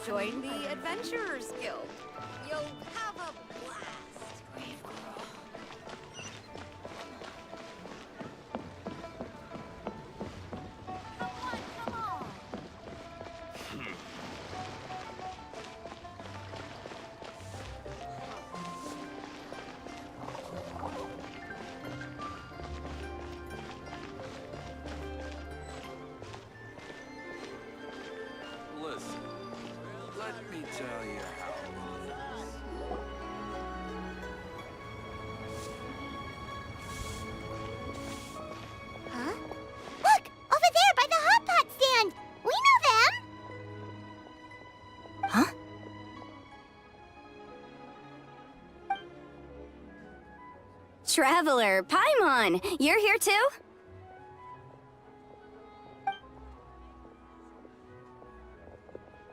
Join the Adventurers Guild. You'll have a blast. Brave girl. Come on. Listen, let me tell you how it is. Huh? Look! Over there by the hot pot stand! We know them! Huh? Traveler, Paimon, you're here too?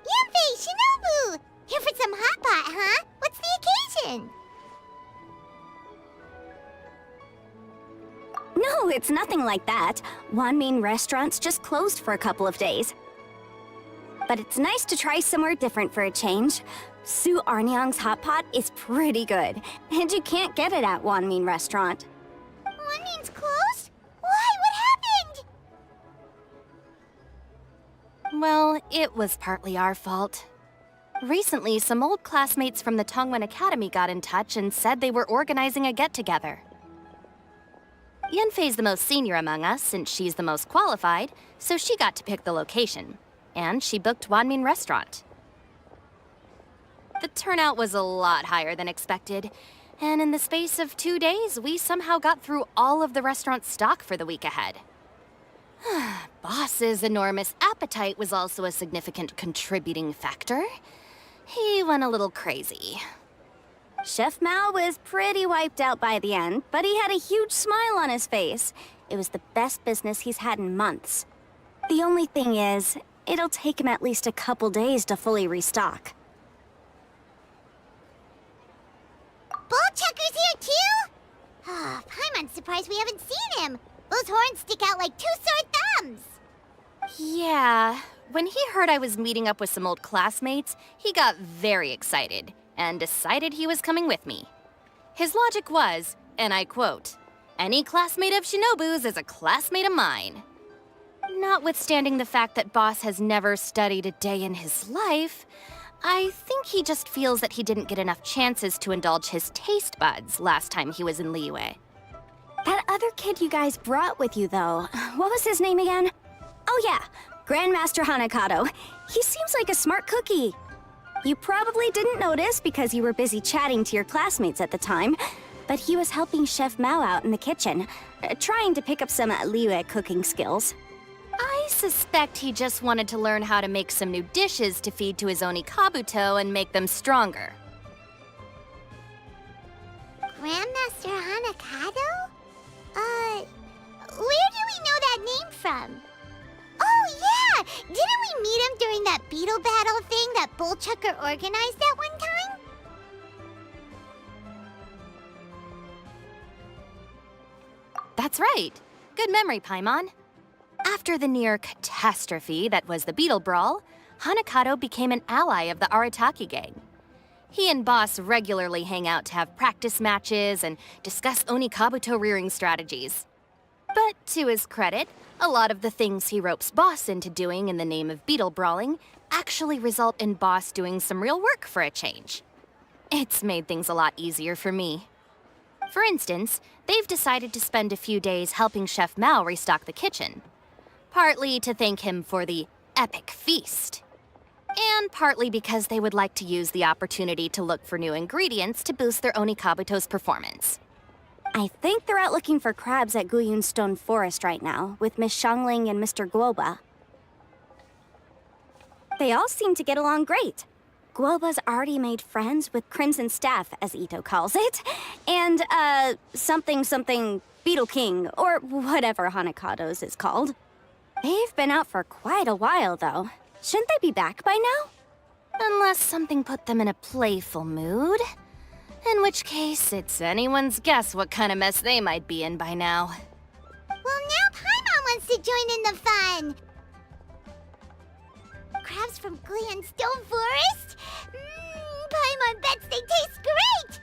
Yumpy, Shinobu! Here for some hot pot, huh? What's the occasion? No, it's nothing like that. Wanmin Restaurant's just closed for a couple of days. But it's nice to try somewhere different for a change. Su Arnyang's hot pot is pretty good, and you can't get it at Wanmin Restaurant. Wanmin's closed? Why? What happened? Well, it was partly our fault. Recently, some old classmates from the Tongwen Academy got in touch and said they were organizing a get-together. Yenfei's the most senior among us since she's the most qualified, so she got to pick the location. And she booked Wanmin Restaurant. The turnout was a lot higher than expected, and in the space of 2 days, we somehow got through all of the restaurant's stock for the week ahead. Boss's enormous appetite was also a significant contributing factor. He went a little crazy. Chef Mao was pretty wiped out by the end, but he had a huge smile on his face. It was the best business he's had in months. The only thing is, it'll take him at least a couple days to fully restock. Bullchucker's here too? Ah, Paimon's surprised we haven't seen him. Those horns stick out like two sore thumbs. Yeah, when he heard I was meeting up with some old classmates, he got very excited and decided he was coming with me. His logic was, and I quote, "Any classmate of Shinobu's is a classmate of mine." Notwithstanding the fact that Boss has never studied a day in his life, I think he just feels that he didn't get enough chances to indulge his taste buds last time he was in Liyue. That other kid you guys brought with you, though, what was his name again? Oh yeah, Grandmaster Hanakato. He seems like a smart cookie. You probably didn't notice because you were busy chatting to your classmates at the time, but he was helping Chef Mao out in the kitchen, trying to pick up some Liyue cooking skills. I suspect he just wanted to learn how to make some new dishes to feed to his Onikabuto and make them stronger. Grandmaster Hanakato? Where do we know that name from? Oh, yeah! Didn't we meet him during that Beetle battle thing that Bullchucker organized at one time? That's right. Good memory, Paimon. After the near catastrophe that was the Beetle Brawl, Hanakato became an ally of the Arataki gang. He and Boss regularly hang out to have practice matches and discuss Onikabuto rearing strategies. But to his credit, a lot of the things he ropes Boss into doing in the name of Beetle Brawling actually result in Boss doing some real work for a change. It's made things a lot easier for me. For instance, they've decided to spend a few days helping Chef Mao restock the kitchen. Partly to thank him for the epic feast. And partly because they would like to use the opportunity to look for new ingredients to boost their Onikabuto's performance. I think they're out looking for crabs at Guyun Stone Forest right now, with Miss Shangling and Mr. Guoba. They all seem to get along great. Guoba's already made friends with Crimson Staff, as Itto calls it, and, something Beetle King, or whatever Hanakato's is called. They've been out for quite a while, though. Shouldn't they be back by now? Unless something put them in a playful mood. In which case, it's anyone's guess what kind of mess they might be in by now. Well, now Paimon wants to join in the fun. Crabs from Guyun Stone Forest? Paimon bets they taste great!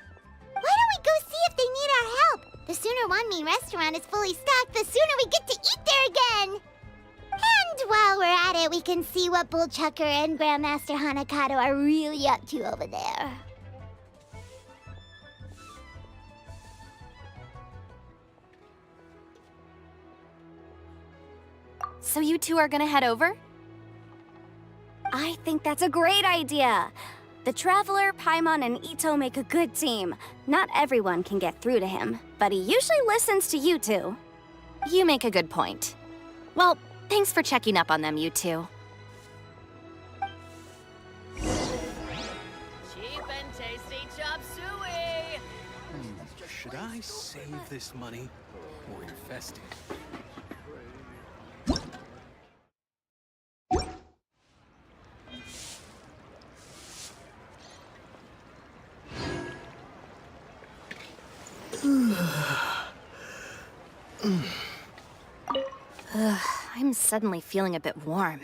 Why don't we go see if they need our help? The sooner Wanmin Restaurant is fully stocked, the sooner we get to eat there again! And while we're at it, we can see what Bullchucker and Grandmaster Hanakato are really up to over there. So you two are gonna head over? I think that's a great idea. The Traveler, Paimon, and Itto make a good team. Not everyone can get through to him, but he usually listens to you two. You make a good point. Well, thanks for checking up on them, you two. Cheap and tasty chop suey! Should I save this money or invest it? I'm suddenly feeling a bit warm.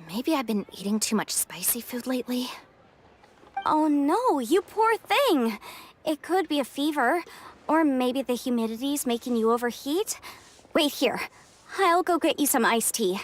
Maybe I've been eating too much spicy food lately. Oh no, you poor thing. It could be a fever, or maybe the humidity's making you overheat. Wait here. I'll go get you some iced tea.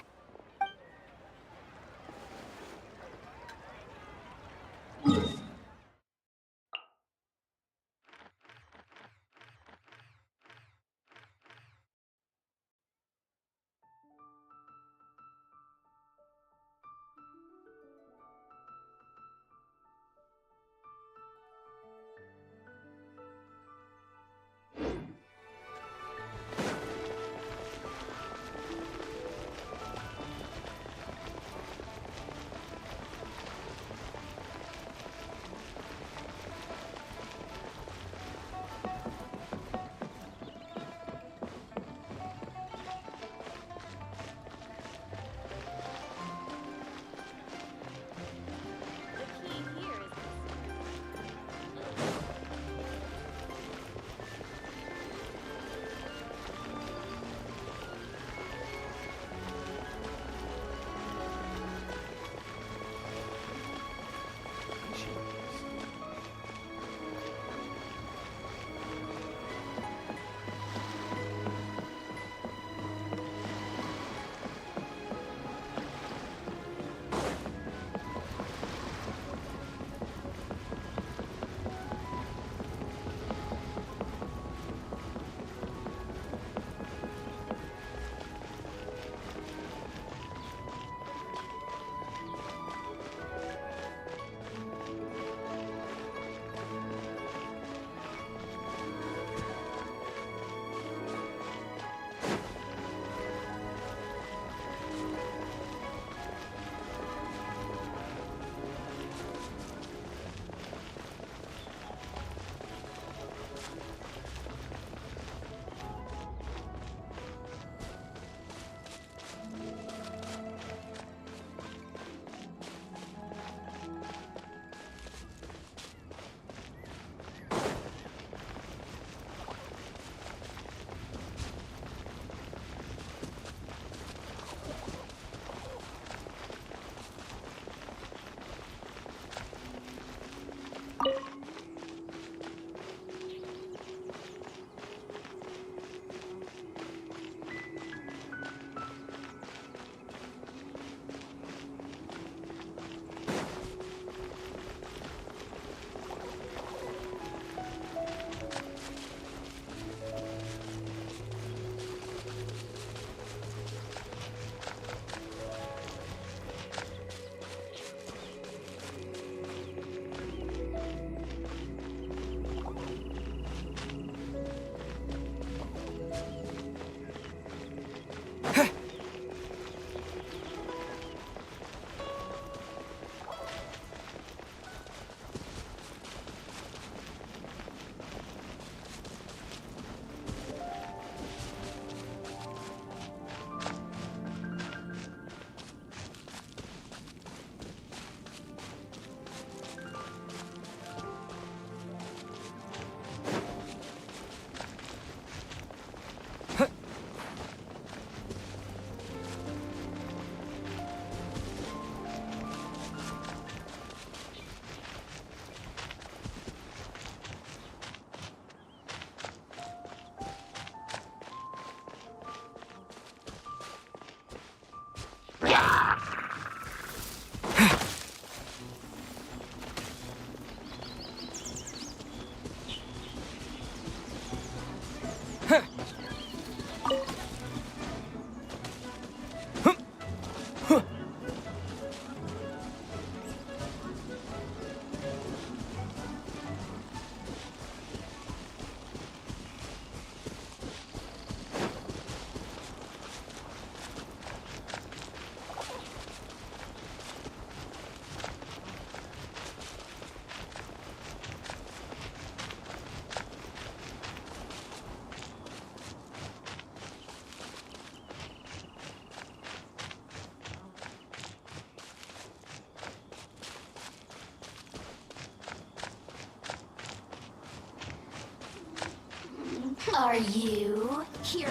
Are you here?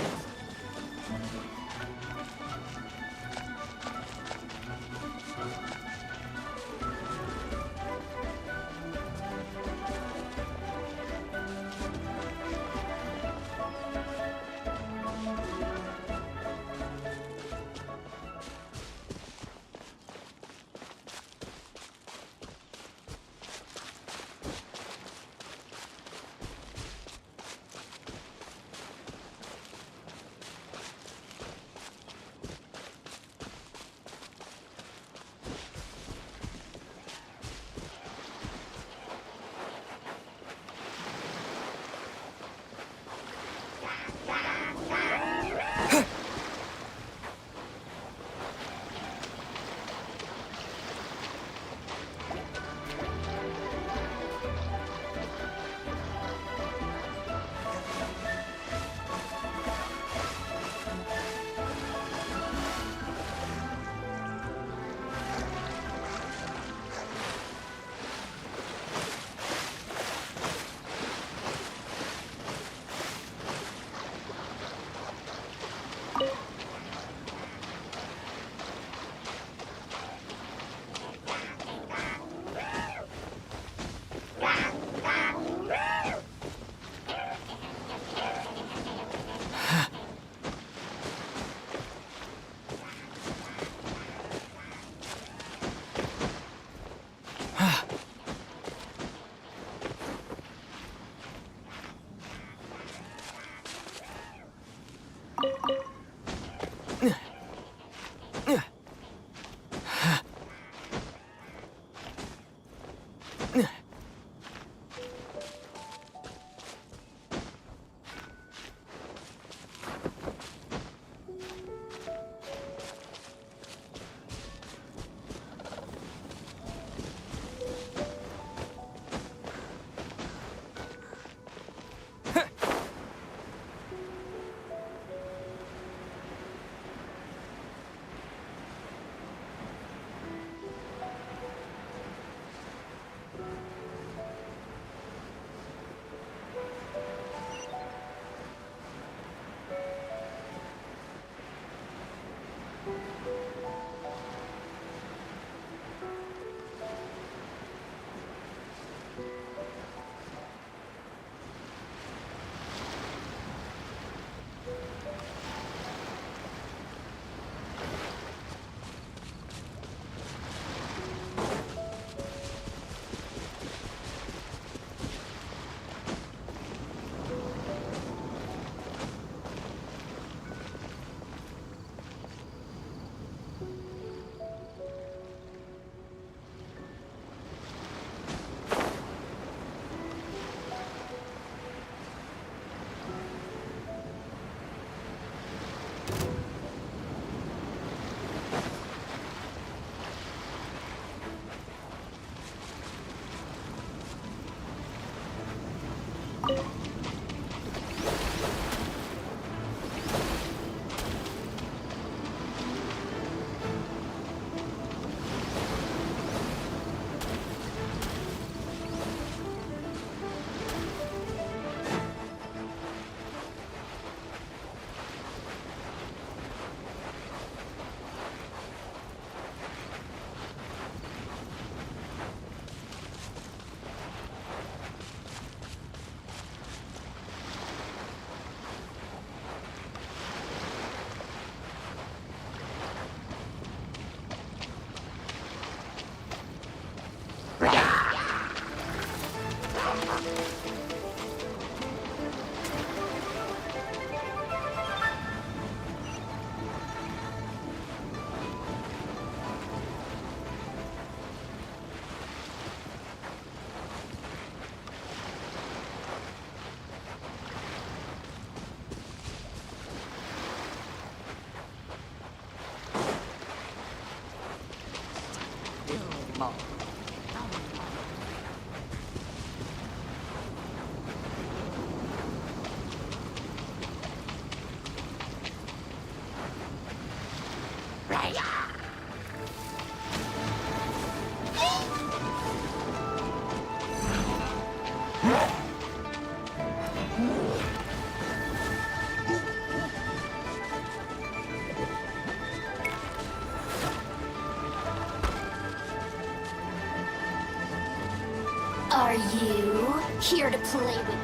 Are you here to play with...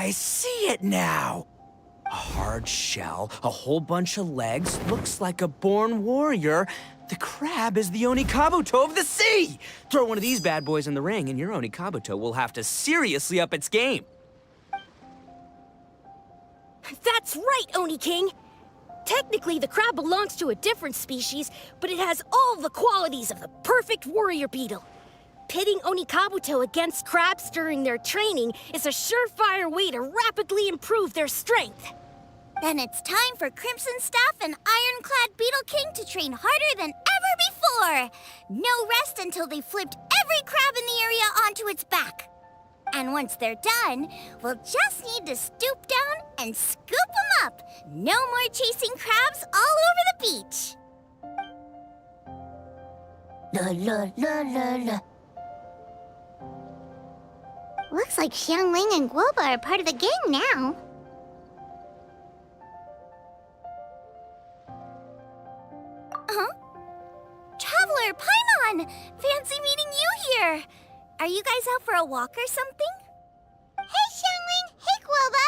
I see it now. A hard shell, a whole bunch of legs, looks like a born warrior. The crab is the Onikabuto of the sea! Throw one of these bad boys in the ring and your Onikabuto will have to seriously up its game. That's right, Oni King! Technically, the crab belongs to a different species, but it has all the qualities of the perfect warrior beetle. Pitting Onikabuto against crabs during their training is a surefire way to rapidly improve their strength. Then it's time for Crimson Staff and Ironclad Beetle King to train harder than ever before. No rest until they flipped every crab in the area onto its back. And once they're done, we'll just need to stoop down and scoop them up. No more chasing crabs all over the beach. La la la la la. Looks like Xiangling and Guoba are part of the gang now. Huh? Traveler, Paimon! Fancy meeting you here! Are you guys out for a walk or something? Hey, Xiangling! Hey, Guoba!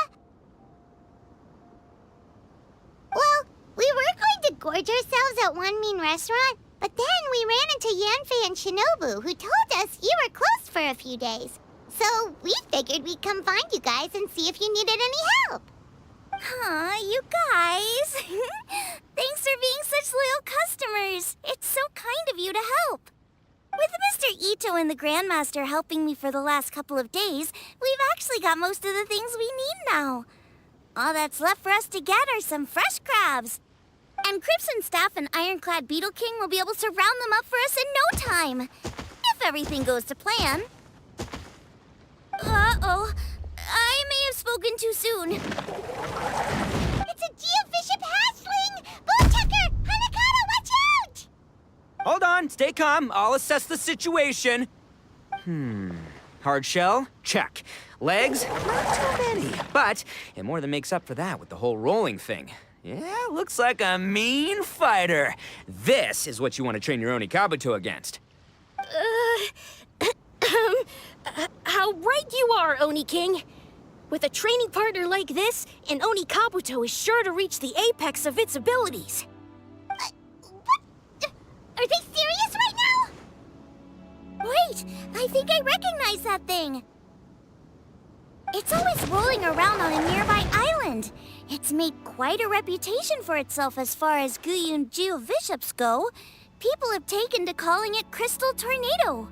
Well, we were going to gorge ourselves at Wanmin Restaurant, but then we ran into Yanfei and Shinobu, who told us you were closed for a few days. So we figured we'd come find you guys and see if you needed any help. Aw, you guys. Thanks for being such loyal customers. It's so kind of you to help. With Mr. Itto and the Grandmaster helping me for the last couple of days, we've actually got most of the things we need now. All that's left for us to get are some fresh crabs. And Crimson Staff and Ironclad Beetle King will be able to round them up for us in no time. If everything goes to plan. Uh-oh. I may have spoken too soon. It's a Geobishop hatchling! Bullchucker! Hanakata, watch out! Hold on, stay calm. I'll assess the situation. Hard shell? Check. Legs? Not too many. But it more than makes up for that with the whole rolling thing. Yeah, looks like a mean fighter. This is what you want to train your Onikabuto against. How right you are, Oni King! With a training partner like this, an Onikabuto is sure to reach the apex of its abilities. What? Are they serious right now? Wait, I think I recognize that thing. It's always rolling around on a nearby island. It's made quite a reputation for itself as far as Guyun Geobishops go. People have taken to calling it Crystal Tornado.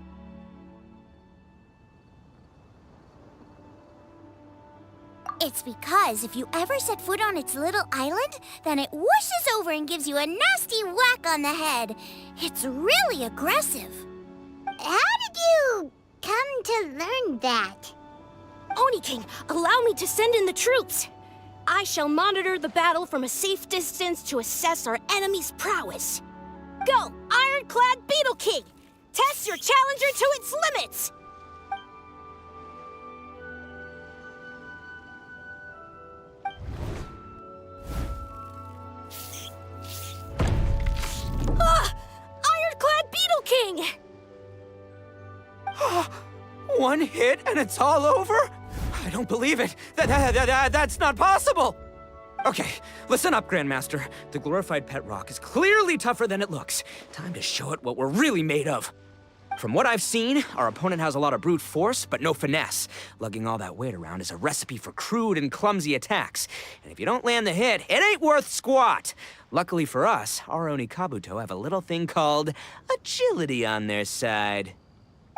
It's because if you ever set foot on its little island, then it whooshes over and gives you a nasty whack on the head. It's really aggressive. How did you come to learn that? Oni King, allow me to send in the troops. I shall monitor the battle from a safe distance to assess our enemy's prowess. Go, Ironclad Beetle King! Test your challenger to its limits! Ironclad Beetle King! One hit and it's all over? I don't believe it. That's not possible. Okay, listen up, Grandmaster. The glorified pet rock is clearly tougher than it looks. Time to show it what we're really made of. From what I've seen, our opponent has a lot of brute force, but no finesse. Lugging all that weight around is a recipe for crude and clumsy attacks. And if you don't land the hit, it ain't worth squat. Luckily for us, our Oni Kabuto have a little thing called agility on their side.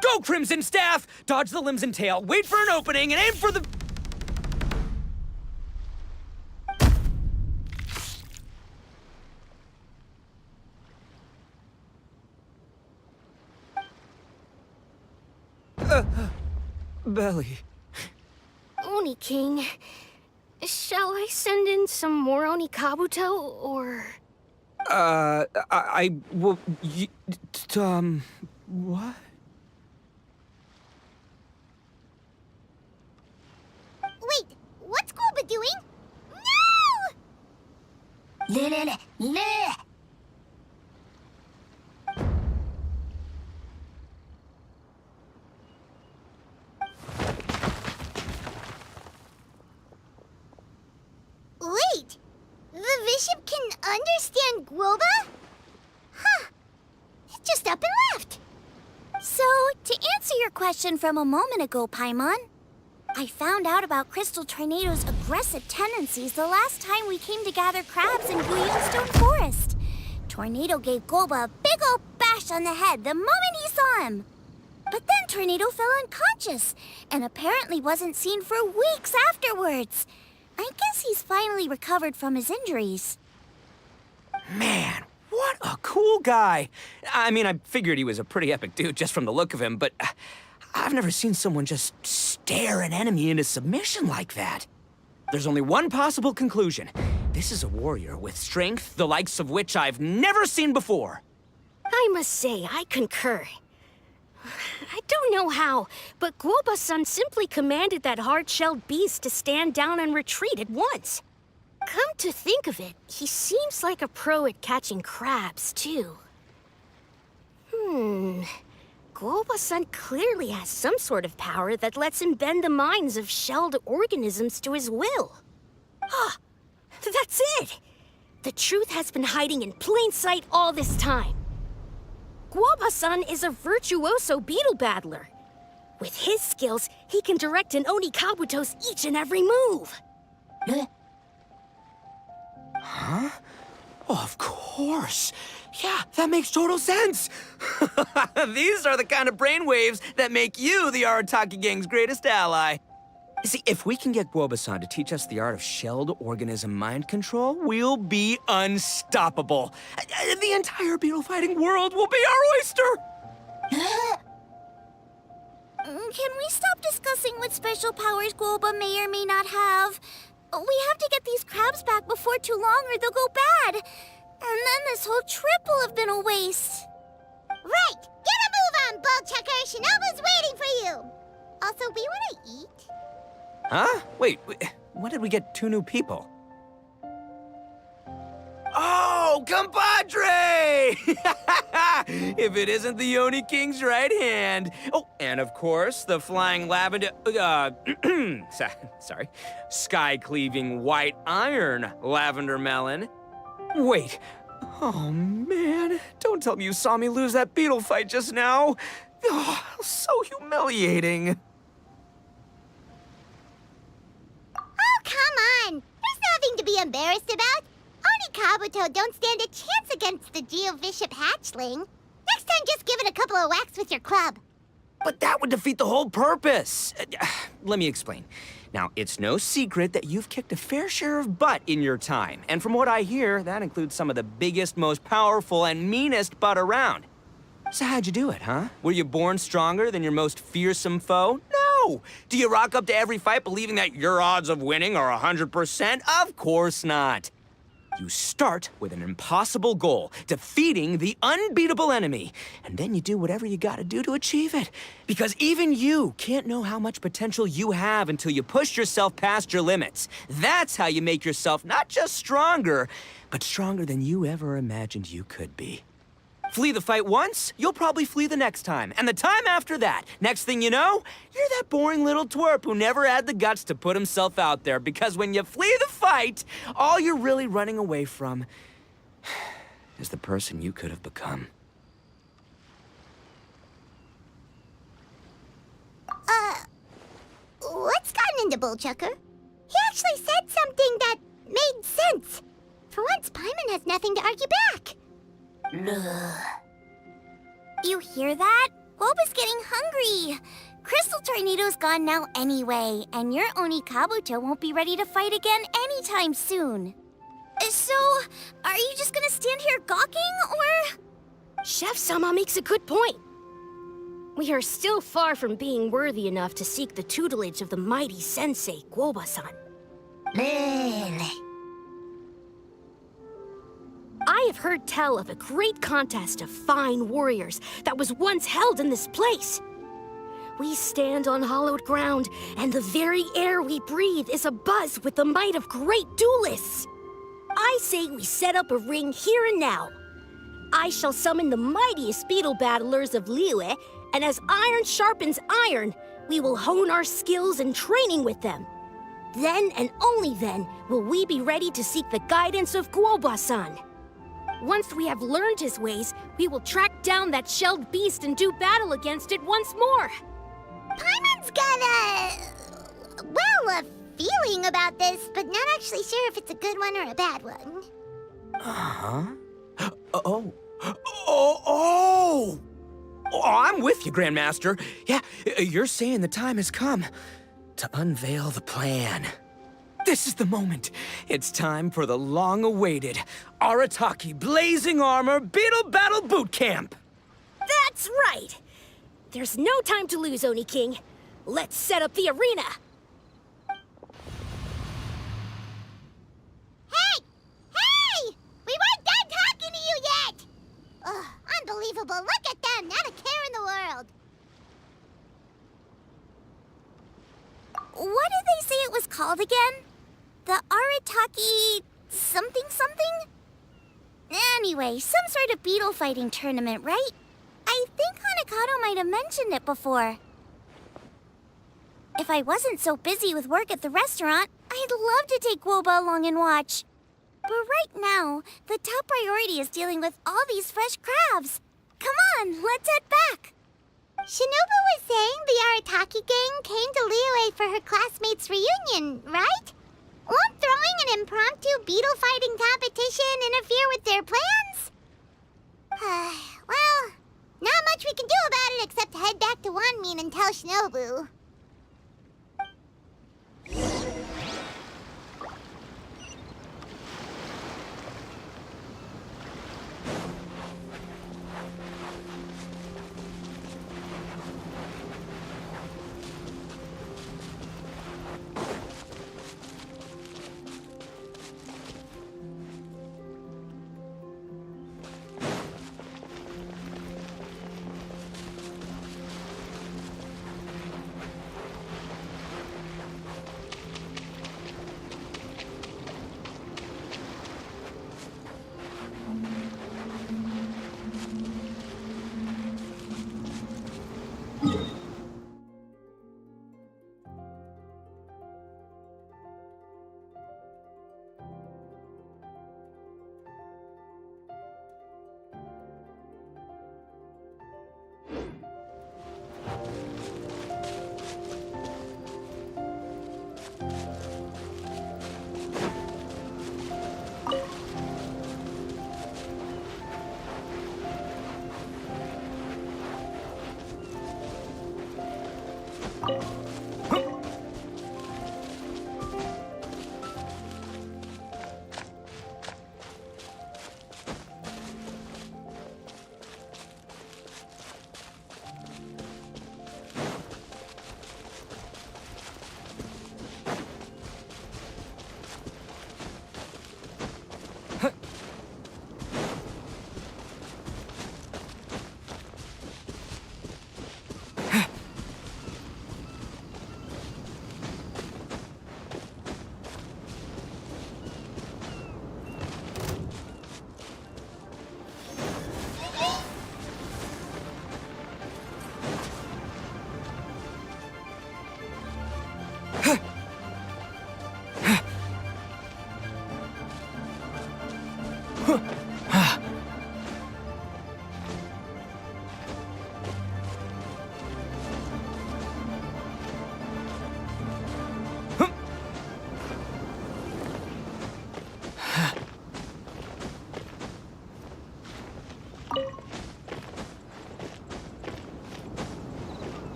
Go, Crimson Staff! Dodge the limbs and tail, wait for an opening, and aim for the... Belly. Oni King, shall I send in some more Oni Kabuto, or... What? Wait, what's Goba doing? No! Wait, the bishop can understand Guoba? Huh, it just up and left. So, to answer your question from a moment ago, Paimon, I found out about Crystal Tornado's aggressive tendencies the last time we came to gather crabs in Stone Forest. Tornado gave Goba a big ol' bash on the head the moment he saw him. But then Tornado fell unconscious and apparently wasn't seen for weeks afterwards. I guess he's finally recovered from his injuries. Man, what a cool guy. I mean, I figured he was a pretty epic dude just from the look of him, but I've never seen someone just stare an enemy into submission like that. There's only one possible conclusion. This is a warrior with strength, the likes of which I've never seen before. I must say, I concur. I don't know how, but Guoba-san simply commanded that hard-shelled beast to stand down and retreat at once. Come to think of it, he seems like a pro at catching crabs, too. Guoba-san clearly has some sort of power that lets him bend the minds of shelled organisms to his will. Ah, that's it! The truth has been hiding in plain sight all this time. Guoba-san is a virtuoso beetle battler. With his skills, he can direct an Oni Kabuto's each and every move. Huh? Oh, of course. Yeah, that makes total sense. These are the kind of brainwaves that make you the Arataki gang's greatest ally. You see, if we can get Guoba-san to teach us the art of shelled organism mind control, we'll be unstoppable. The entire beetle fighting world will be our oyster! Can we stop discussing what special powers Guoba may or may not have? We have to get these crabs back before too long or they'll go bad. And then this whole trip will have been a waste. Right, get a move on, Bullchucker. Shinobu's waiting for you. Also, we want to eat. Huh? Wait, when did we get 2 new people? Oh, compadre! If it isn't the Oni King's right hand. Oh, and of course, the flying lavender, sorry, sky-cleaving white iron lavender melon. Wait, oh man, don't tell me you saw me lose that beetle fight just now. Oh, so humiliating. Oh, come on. There's nothing to be embarrassed about. Oni Kabuto don't stand a chance against the Geo-Bishop hatchling. Next time, just give it a couple of whacks with your club. But that would defeat the whole purpose. Let me explain. Now, it's no secret that you've kicked a fair share of butt in your time. And from what I hear, that includes some of the biggest, most powerful, and meanest butt around. So how'd you do it, huh? Were you born stronger than your most fearsome foe? No! Do you rock up to every fight believing that your odds of winning are 100%? Of course not. You start with an impossible goal, defeating the unbeatable enemy. And then you do whatever you gotta do to achieve it. Because even you can't know how much potential you have until you push yourself past your limits. That's how you make yourself not just stronger, but stronger than you ever imagined you could be. Flee the fight once, you'll probably flee the next time. And the time after that. Next thing you know, you're that boring little twerp who never had the guts to put himself out there. Because when you flee the fight, all you're really running away from is the person you could have become. What's gotten into Bullchucker? He actually said something that made sense. For once, Paimon has nothing to argue back. You hear that? Boba's getting hungry. Crystal Tornado's gone now anyway, and your Oni Kabuto won't be ready to fight again anytime soon. So, are you just gonna stand here gawking, or...? Chef-sama makes a good point. We are still far from being worthy enough to seek the tutelage of the mighty sensei, Guoba-san. I have heard tell of a great contest of fine warriors that was once held in this place. We stand on hallowed ground, and the very air we breathe is abuzz with the might of great duelists. I say we set up a ring here and now. I shall summon the mightiest beetle battlers of Liyue, and as iron sharpens iron, we will hone our skills and training with them. Then and only then will we be ready to seek the guidance of Guoba-san. Once we have learned his ways, we will track down that shelled beast and do battle against it once more. Paimon's got a feeling about this, but not actually sure if it's a good one or a bad one. Uh-huh. Oh, I'm with you, Grandmaster. Yeah, you're saying the time has come to unveil the plan. This is the moment. It's time for the long-awaited Arataki Blazing Armor Beetle Battle Boot Camp. That's right! There's no time to lose, Oni King. Let's set up the arena! Hey! We weren't done talking to you yet! Ugh, unbelievable. Look at them. Not a care in the world. What did they say it was called again? The Arataki something? Anyway, some sort of beetle fighting tournament, right? I think Hanakato might have mentioned it before. If I wasn't so busy with work at the restaurant, I'd love to take Guoba along and watch. But right now, the top priority is dealing with all these fresh crabs. Come on, let's head back. Shinobu was saying the Arataki gang came to Liyue for her classmates' reunion, right? Won't throwing an impromptu beetle fighting competition interfere with their plans? Well, not much we can do about it except head back to Wanmin and tell Shinobu.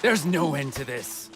There's no end to this.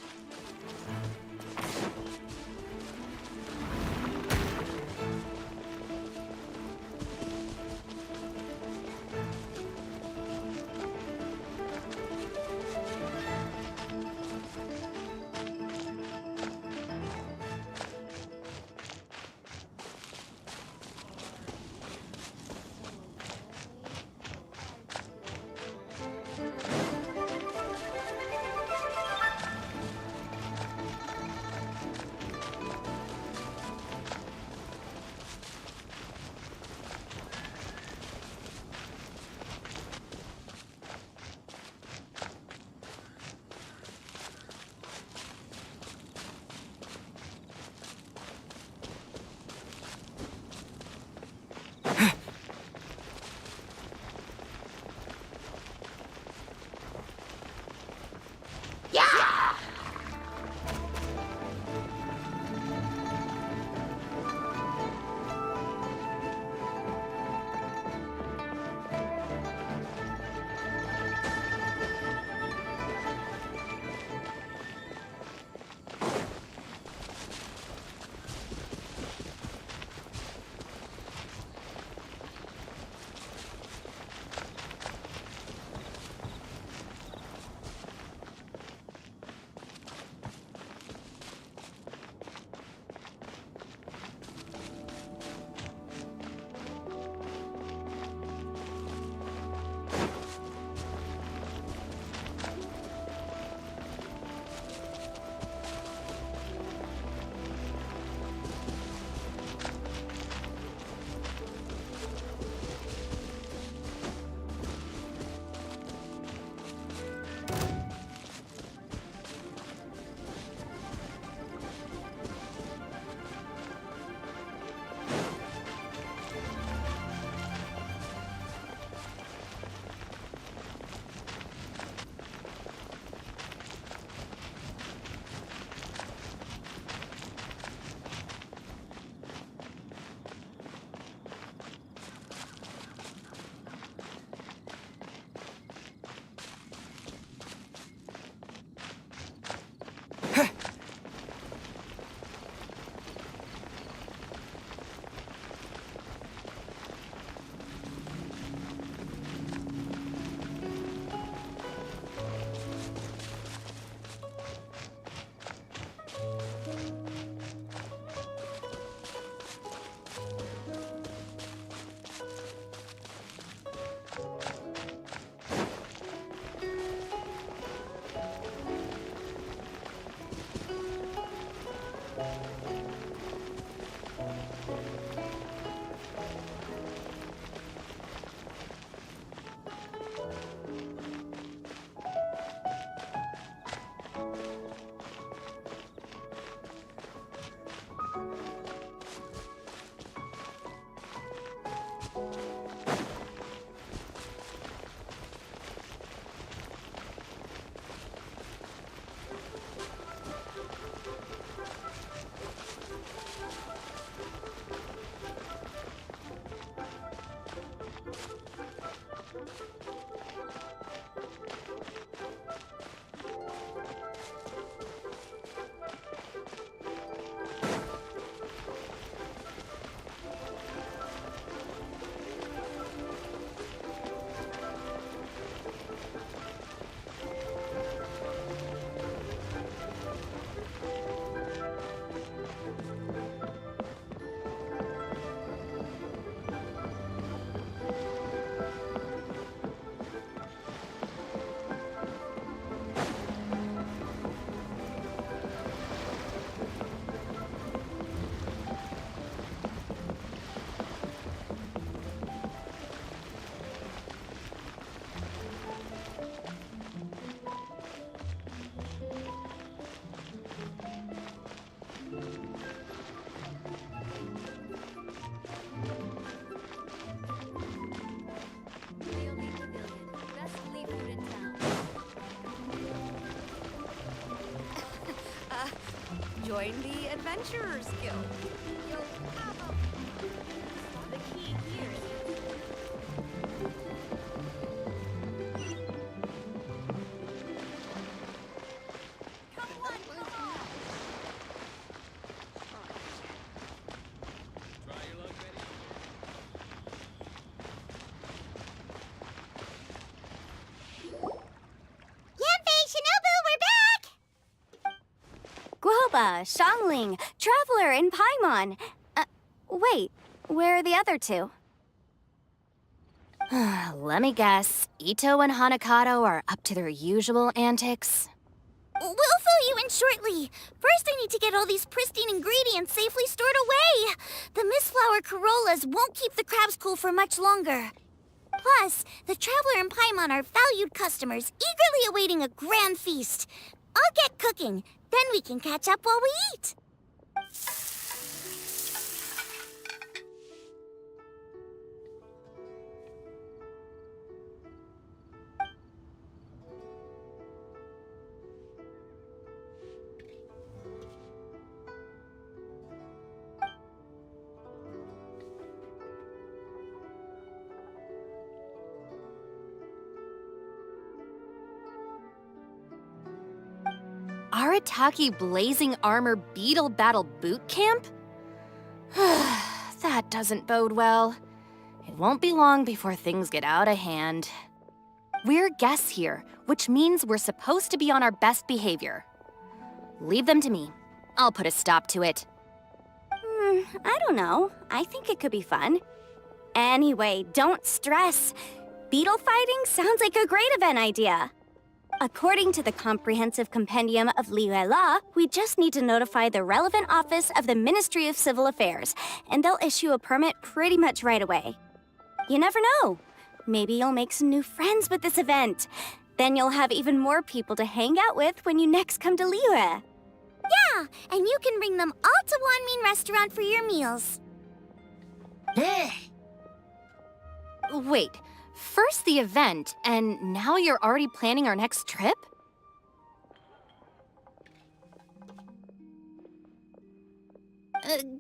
join the Adventurers Guild. You'll have a... The key here is... Come on, come on! Yanfei, Shinobu, we're back! Guoba, Xiangling, Traveler, and Paimon. Wait, where are the other two? Let me guess. Itto and Hanakato are up to their usual antics. We'll fill you in shortly. First, I need to get all these pristine ingredients safely stored away. The mistflower corollas won't keep the crabs cool for much longer. Plus, the Traveler and Paimon are valued customers, eagerly awaiting a grand feast. I'll get cooking, then we can catch up while we eat. Arataki Blazing Armor Beetle Battle Boot Camp? That doesn't bode well. It won't be long before things get out of hand. We're guests here, which means we're supposed to be on our best behavior. Leave them to me. I'll put a stop to it. I don't know. I think it could be fun. Anyway, don't stress. Beetle fighting sounds like a great event idea. According to the Comprehensive Compendium of Liyue Law, we just need to notify the relevant office of the Ministry of Civil Affairs, and they'll issue a permit pretty much right away. You never know. Maybe you'll make some new friends with this event. Then you'll have even more people to hang out with when you next come to Liyue. Yeah, and you can bring them all to Wanmin Restaurant for your meals. Wait, first the event, and now you're already planning our next trip?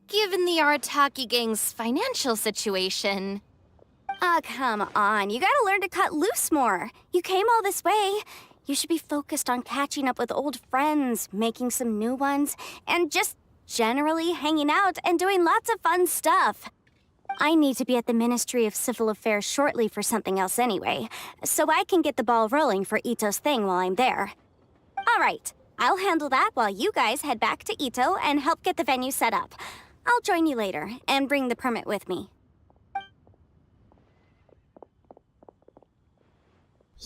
Given the Arataki gang's financial situation... Ah, come on. You gotta learn to cut loose more. You came all this way. You should be focused on catching up with old friends, making some new ones, and just generally hanging out and doing lots of fun stuff. I need to be at the Ministry of Civil Affairs shortly for something else anyway, so I can get the ball rolling for Itto's thing while I'm there. All right, I'll handle that while you guys head back to Itto and help get the venue set up. I'll join you later and bring the permit with me.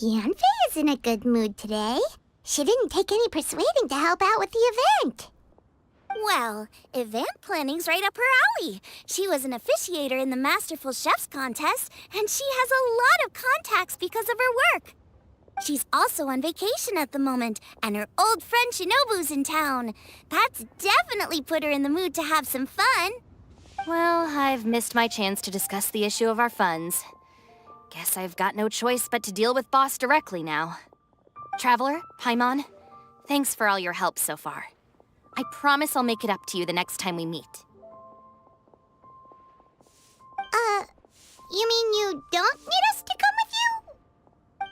Yanfei is in a good mood today. She didn't take any persuading to help out with the event. Well, event planning's right up her alley. She was an officiator in the Masterful Chefs contest, and she has a lot of contacts because of her work. She's also on vacation at the moment, and her old friend Shinobu's in town. That's definitely put her in the mood to have some fun. Well, I've missed my chance to discuss the issue of our funds. Guess I've got no choice but to deal with Boss directly now. Traveler, Paimon, thanks for all your help so far. I promise I'll make it up to you the next time we meet. You mean you don't need us to come with you?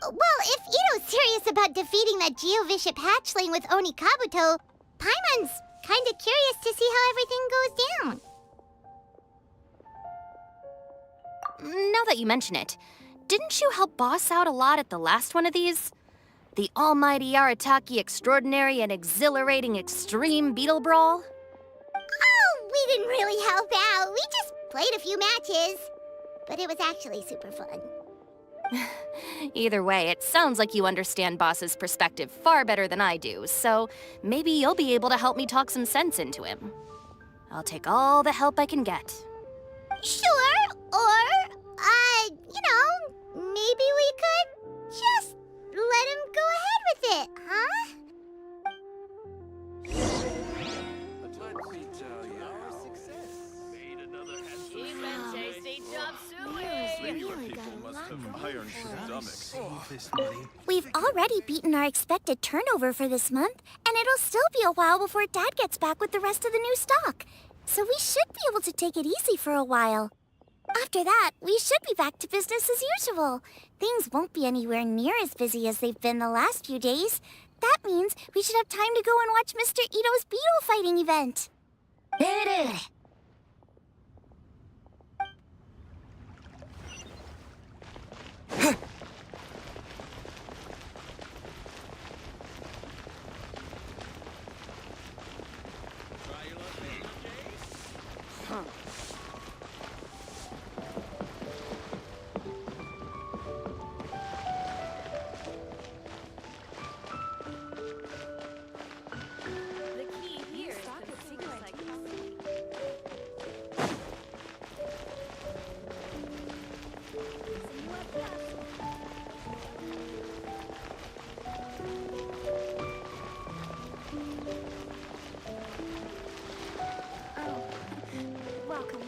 Well, if Itto's serious about defeating that Geovishap hatchling with Oni Kabuto, Paimon's kinda curious to see how everything goes down. Now that you mention it, didn't you help Boss out a lot at the last one of these? The almighty Arataki extraordinary and exhilarating extreme Beetle Brawl? Oh, we didn't really help out. We just played a few matches. But it was actually super fun. Either way, it sounds like you understand Boss's perspective far better than I do, so maybe you'll be able to help me talk some sense into him. I'll take all the help I can get. Sure, or, maybe we could just let him go ahead with it, huh? Let me tell you how. Cheap and tasty chop suey! People must have ironed We've already beaten our expected turnover for this month, and it'll still be a while before Dad gets back with the rest of the new stock. So we should be able to take it easy for a while. After that, we should be back to business as usual. Things won't be anywhere near as busy as they've been the last few days. That means we should have time to go and watch Mr. Itto's Beetle fighting event. The key here is the like Welcome.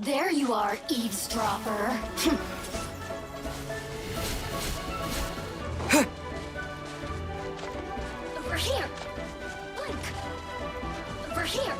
There you are, eavesdropper. Over here. Blink. Over here.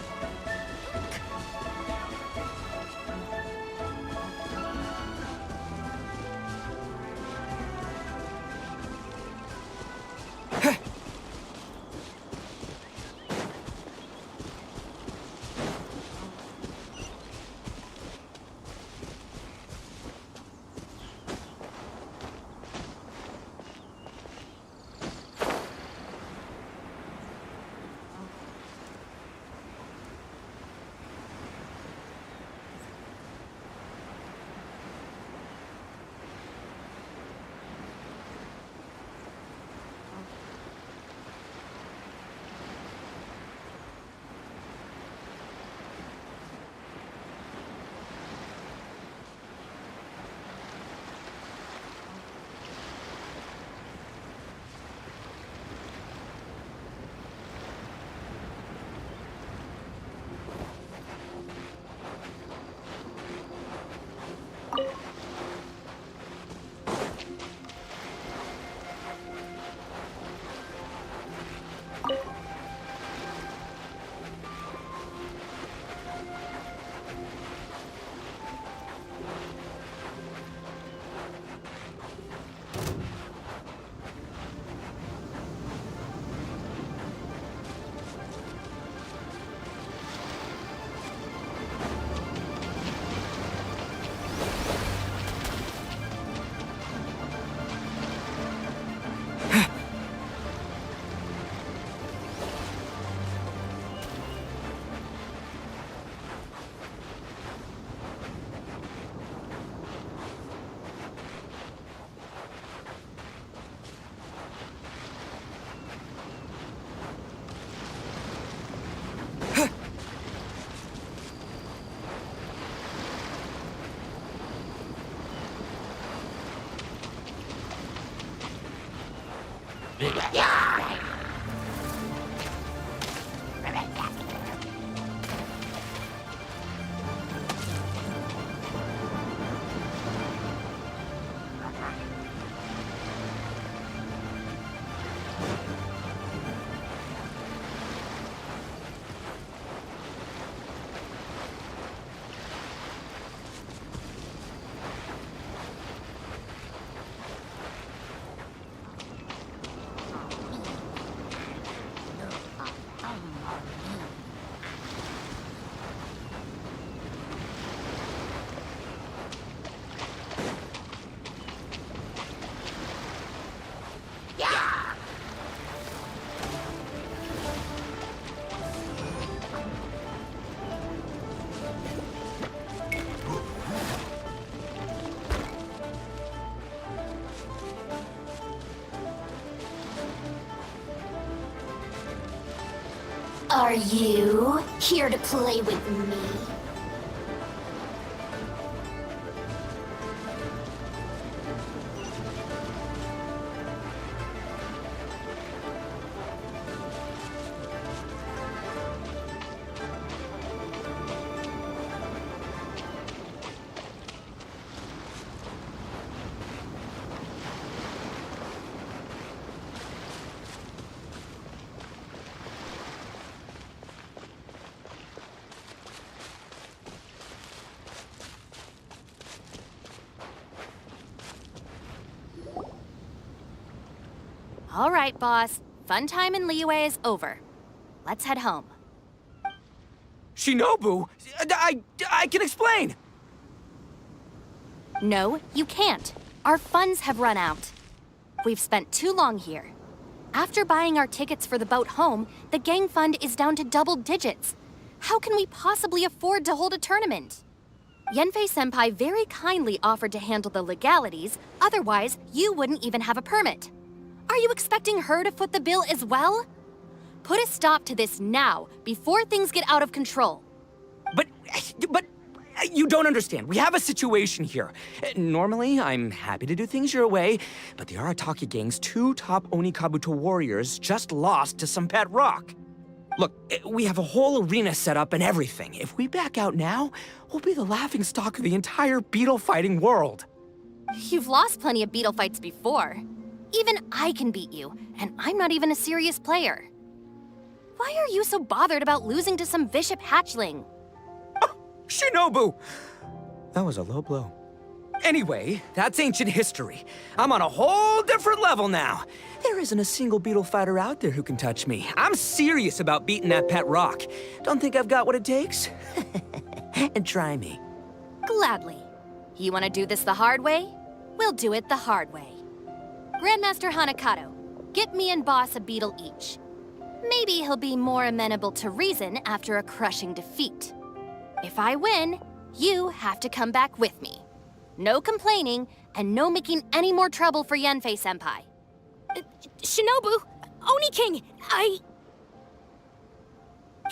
Are you here to play with me? All right, boss. Fun time in Liyue is over. Let's head home. Shinobu, I can explain. No, you can't. Our funds have run out. We've spent too long here. After buying our tickets for the boat home, the gang fund is down to double digits. How can we possibly afford to hold a tournament? Yenfei-senpai very kindly offered to handle the legalities, otherwise you wouldn't even have a permit. Are you expecting her to foot the bill as well? Put a stop to this now, before things get out of control. But you don't understand. We have a situation here. Normally, I'm happy to do things your way, but the Arataki gang's 2 top Onikabuto warriors just lost to some pet rock. Look, we have a whole arena set up and everything. If we back out now, we'll be the laughingstock of the entire beetle fighting world. You've lost plenty of beetle fights before. Even I can beat you, and I'm not even a serious player. Why are you so bothered about losing to some bishop hatchling? Oh, Shinobu! That was a low blow. Anyway, that's ancient history. I'm on a whole different level now. There isn't a single beetle fighter out there who can touch me. I'm serious about beating that pet rock. Don't think I've got what it takes? And try me. Gladly. You want to do this the hard way? We'll do it the hard way. Grandmaster Hanakato, get me and Boss a beetle each. Maybe he'll be more amenable to reason after a crushing defeat. If I win, you have to come back with me. No complaining, and no making any more trouble for Yanfei-senpai. Shinobu, Oni King,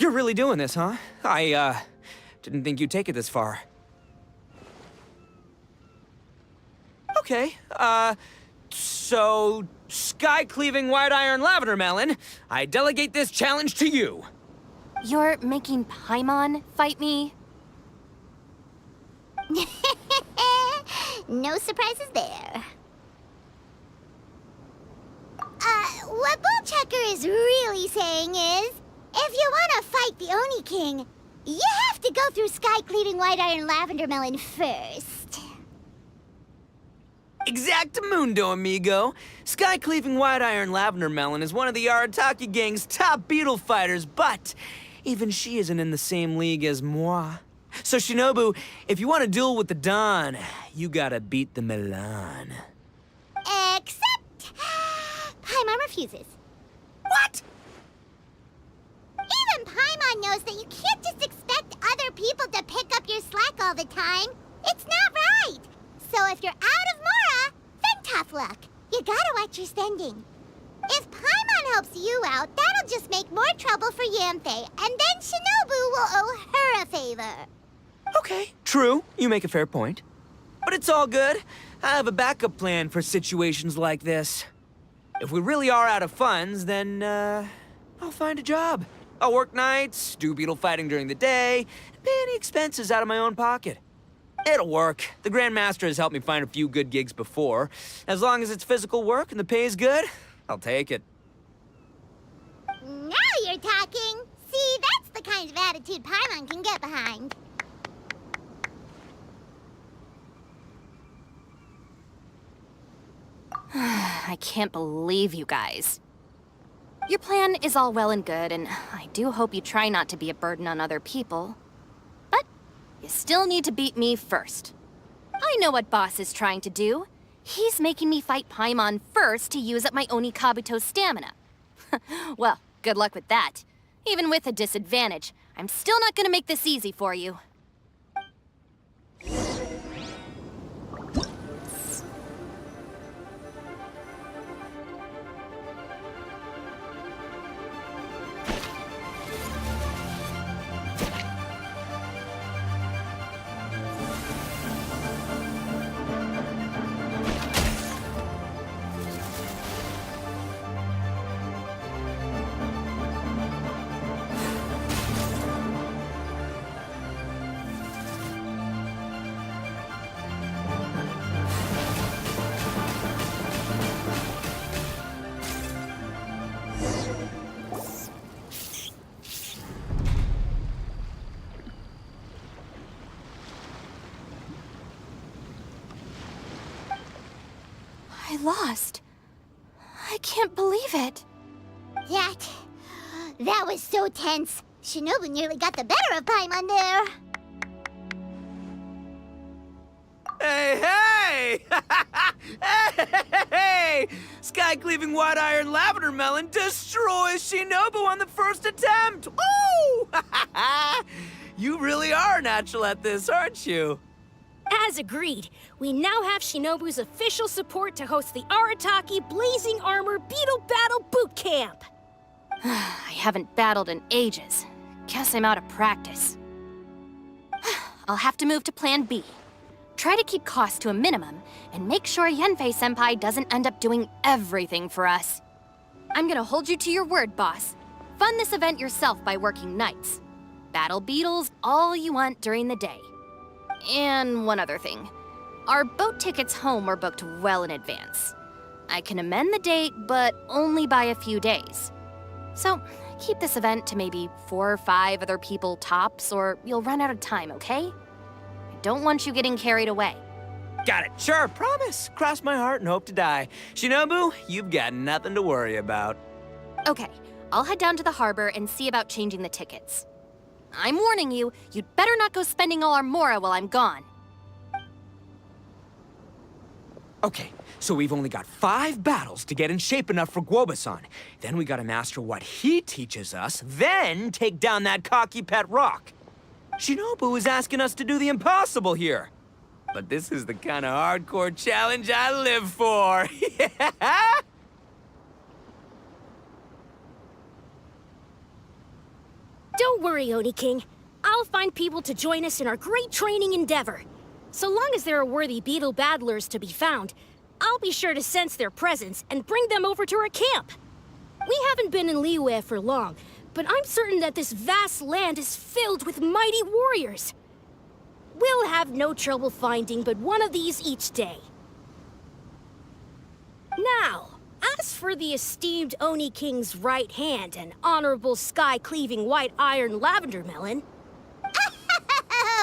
You're really doing this, huh? I, didn't think you'd take it this far. Okay, so, sky-cleaving white iron lavender melon, I delegate this challenge to you. You're making Paimon fight me? No surprises there. What Bullchucker is really saying is, if you want to fight the Oni King, you have to go through sky-cleaving white iron lavender melon first. Exactamundo, amigo. Sky-cleaving white iron lavender melon is one of the Arataki gang's top beetle fighters, but even she isn't in the same league as moi. So, Shinobu, if you want to duel with the Don, you gotta beat the Milan. Except... Paimon refuses. What? Even Paimon knows that you can't just expect other people to pick up your slack all the time. It's not right. So if you're out of Mora, then tough luck. You gotta watch your spending. If Paimon helps you out, that'll just make more trouble for Yanfei, and then Shinobu will owe her a favor. Okay, true. You make a fair point. But it's all good. I have a backup plan for situations like this. If we really are out of funds, then, I'll find a job. I'll work nights, do beetle fighting during the day, and pay any expenses out of my own pocket. It'll work. The Grandmaster has helped me find a few good gigs before. As long as it's physical work and the pay is good, I'll take it. Now you're talking. See, that's the kind of attitude Paimon can get behind. I can't believe you guys. Your plan is all well and good, and I do hope you try not to be a burden on other people. But you still need to beat me first. I know what Boss is trying to do. He's making me fight Paimon first to use up my Oni Kabuto's stamina. Well, good luck with that. Even with a disadvantage, I'm still not gonna make this easy for you. I lost. I can't believe it. That was so tense. Shinobu nearly got the better of Paimon there. Hey, hey! Hey! Sky-cleaving white iron lavender melon destroys Shinobu on the first attempt! Woo! You really are natural at this, aren't you? As agreed, we now have Shinobu's official support to host the Arataki Blazing Armor Beetle Battle Boot Camp. I haven't battled in ages. Guess I'm out of practice. I'll have to move to Plan B. Try to keep costs to a minimum, and make sure Yanfei-senpai doesn't end up doing everything for us. I'm gonna hold you to your word, boss. Fund this event yourself by working nights. Battle beetles all you want during the day. And one other thing. Our boat tickets home were booked well in advance. I can amend the date, but only by a few days. So, keep this event to maybe 4 or 5 other people tops, or you'll run out of time, okay? I don't want you getting carried away. Got it. Sure, promise. Cross my heart and hope to die. Shinobu, you've got nothing to worry about. Okay, I'll head down to the harbor and see about changing the tickets. I'm warning you, you'd better not go spending all our mora while I'm gone. Okay, so we've only got 5 battles to get in shape enough for Guoba-san. Then we gotta master what he teaches us, then take down that cocky pet rock. Shinobu is asking us to do the impossible here. But this is the kind of hardcore challenge I live for. Yeah! Don't worry, Oni King. I'll find people to join us in our great training endeavor. So long as there are worthy beetle battlers to be found, I'll be sure to sense their presence and bring them over to our camp. We haven't been in Liyue for long, but I'm certain that this vast land is filled with mighty warriors. We'll have no trouble finding but one of these each day. Now, as for the esteemed Oni King's right hand and honorable sky-cleaving white iron lavender melon...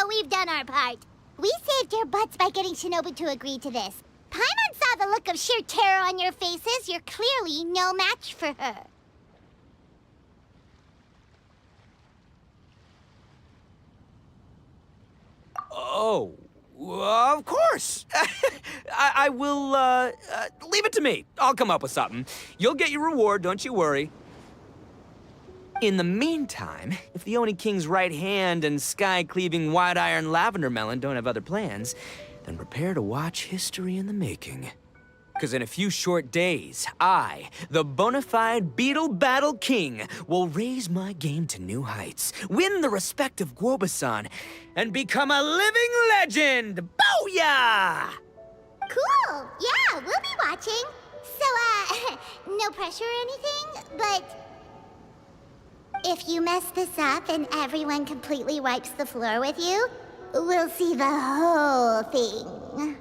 We've done our part. We saved your butts by getting Shinobu to agree to this. Paimon saw the look of sheer terror on your faces. You're clearly no match for her. Oh, of course. I will, leave it to me. I'll come up with something. You'll get your reward, don't you worry. In the meantime, if the Oni King's right hand and sky-cleaving white iron lavender melon don't have other plans, then prepare to watch history in the making. Because in a few short days, I, the bona fide Beetle Battle King, will raise my game to new heights, win the respect of Guoba-san, and become a living legend! Booyah! Cool. Yeah, we'll be watching. So, no pressure or anything, but... if you mess this up and everyone completely wipes the floor with you, we'll see the whole thing.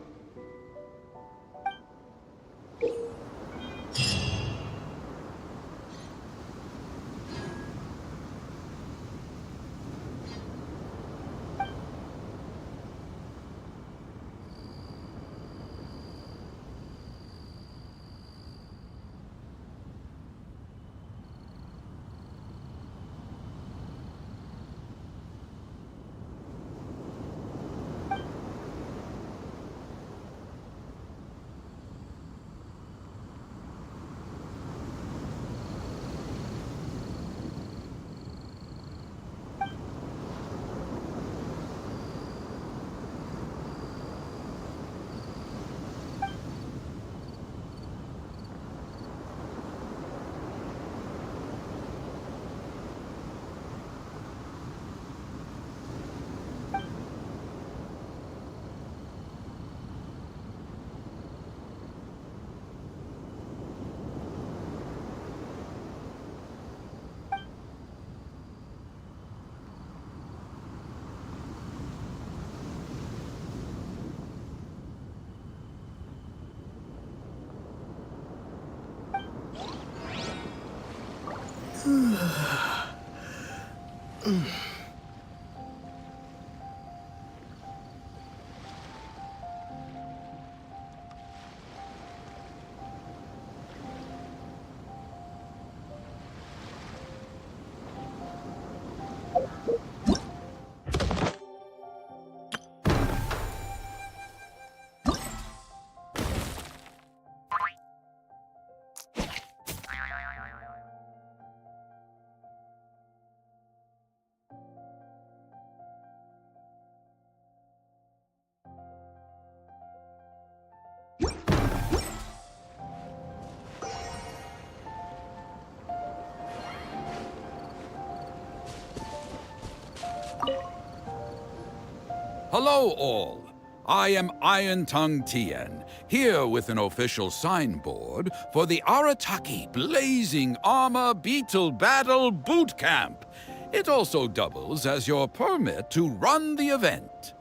Hello, all. I am Iron Tongue Tien, here with an official signboard for the Arataki Blazing Armor Beetle Battle Boot Camp. It also doubles as your permit to run the event.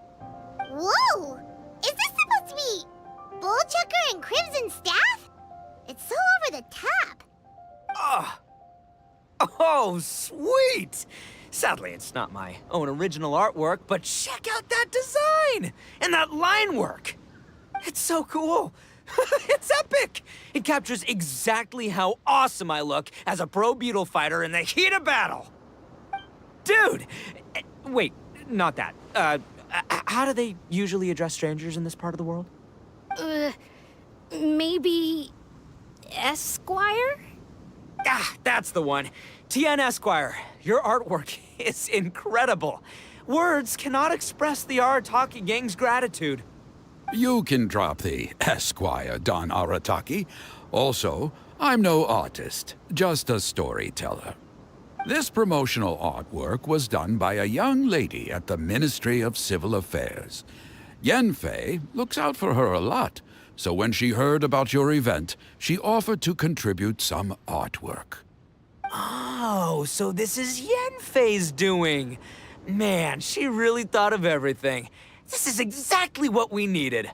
Whoa! Is this supposed to be Bullchucker and Crimson Staff? It's so over the top. Oh, sweet! Sadly, it's not my own original artwork, but check out that design! And that line work! It's so cool! It's epic! It captures exactly how awesome I look as a pro Beetle fighter in the heat of battle! Dude! Wait, not that. How do they usually address strangers in this part of the world? Maybe... Esquire? Ah, that's the one. Tien Esquire, your artwork is incredible. Words cannot express the Arataki gang's gratitude. You can drop the Esquire, Don Arataki. Also, I'm no artist, just a storyteller. This promotional artwork was done by a young lady at the Ministry of Civil Affairs. Yenfei looks out for her a lot, so when she heard about your event, she offered to contribute some artwork. Oh, so this is Yenfei's doing. Man, she really thought of everything. This is exactly what we needed.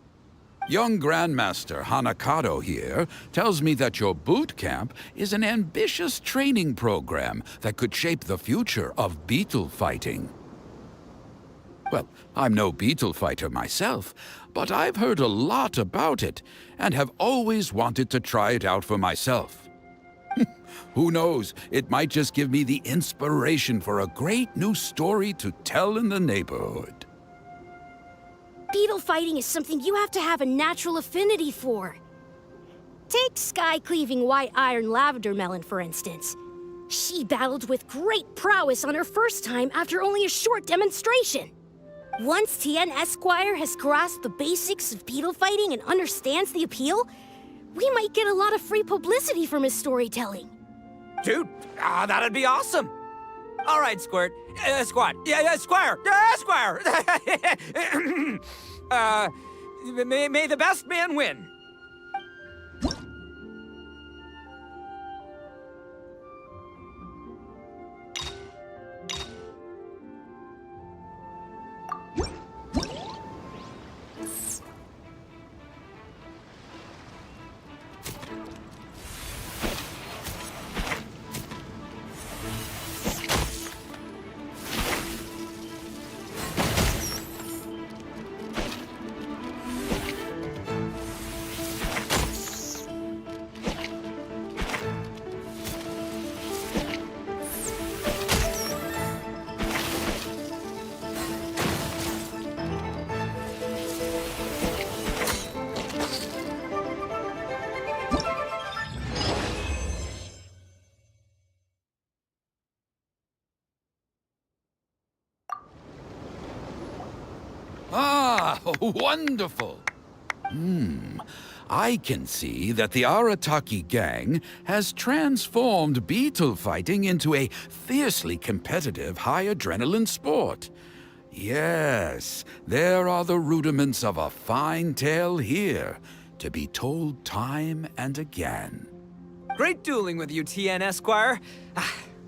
Young Grandmaster Hanakato here tells me that your boot camp is an ambitious training program that could shape the future of beetle fighting. Well, I'm no beetle fighter myself, but I've heard a lot about it and have always wanted to try it out for myself. Who knows, it might just give me the inspiration for a great new story to tell in the neighborhood. Beetle fighting is something you have to have a natural affinity for. Take sky-cleaving white iron lavender melon, for instance. She battled with great prowess on her first time after only a short demonstration. Once Tien Esquire has grasped the basics of beetle fighting and understands the appeal, we might get a lot of free publicity from his storytelling. Dude, that'd be awesome. All right, Squirt. Squad. Yeah, Squire. Squire. May the best man win. Ah, wonderful! I can see that the Arataki gang has transformed beetle fighting into a fiercely competitive high-adrenaline sport. Yes, there are the rudiments of a fine tale here, to be told time and again. Great dueling with you, Tien Esquire.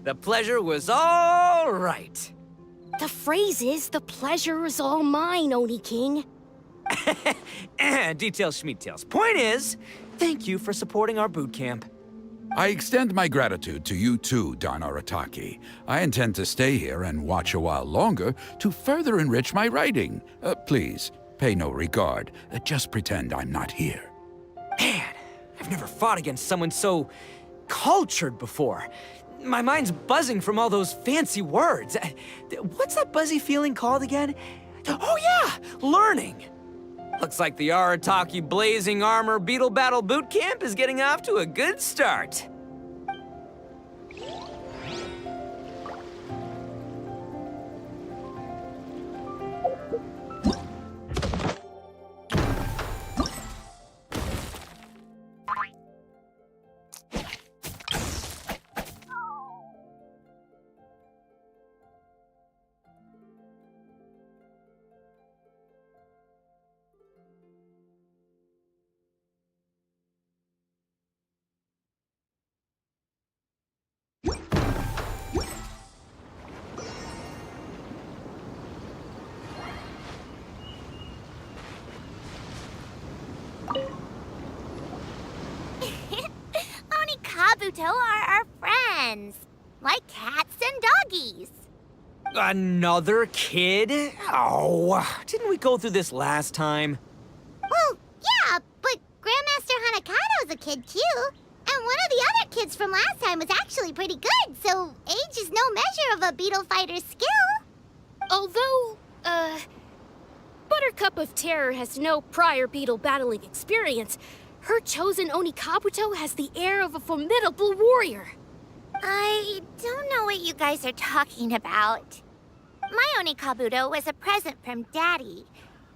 The pleasure was all right. The phrase is, the pleasure is all mine, Oni King. Details, schmeetails. Point is, thank you for supporting our boot camp. I extend my gratitude to you too, Don Arataki. I intend to stay here and watch a while longer to further enrich my writing. Please, pay no regard. Just pretend I'm not here. Man, I've never fought against someone so cultured before. My mind's buzzing from all those fancy words. What's that buzzy feeling called again? Oh yeah, learning. Looks like the Arataki Blazing Armor Beetle Battle Boot Camp is getting off to a good start. Kabuto are our friends, like cats and doggies. Another kid? Oh, didn't we go through this last time? Well, yeah, but Grandmaster Hanakado's a kid too. And one of the other kids from last time was actually pretty good, so age is no measure of a beetle fighter's skill. Although, Buttercup of Terror has no prior beetle battling experience, her chosen Onikabuto has the air of a formidable warrior. I don't know what you guys are talking about. My Onikabuto was a present from Daddy.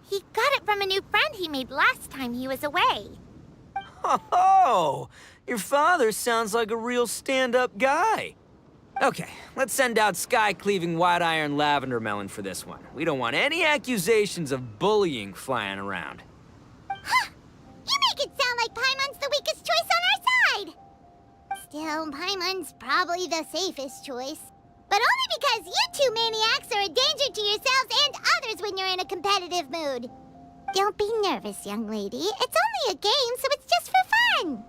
He got it from a new friend he made last time he was away. Oh, your father sounds like a real stand-up guy. Okay, let's send out Sky-Cleaving White Iron Lavender Melon for this one. We don't want any accusations of bullying flying around. Huh! You make it sound like Paimon's the weakest choice on our side! Still, Paimon's probably the safest choice. But only because you two maniacs are a danger to yourselves and others when you're in a competitive mood. Don't be nervous, young lady. It's only a game, so it's just for fun.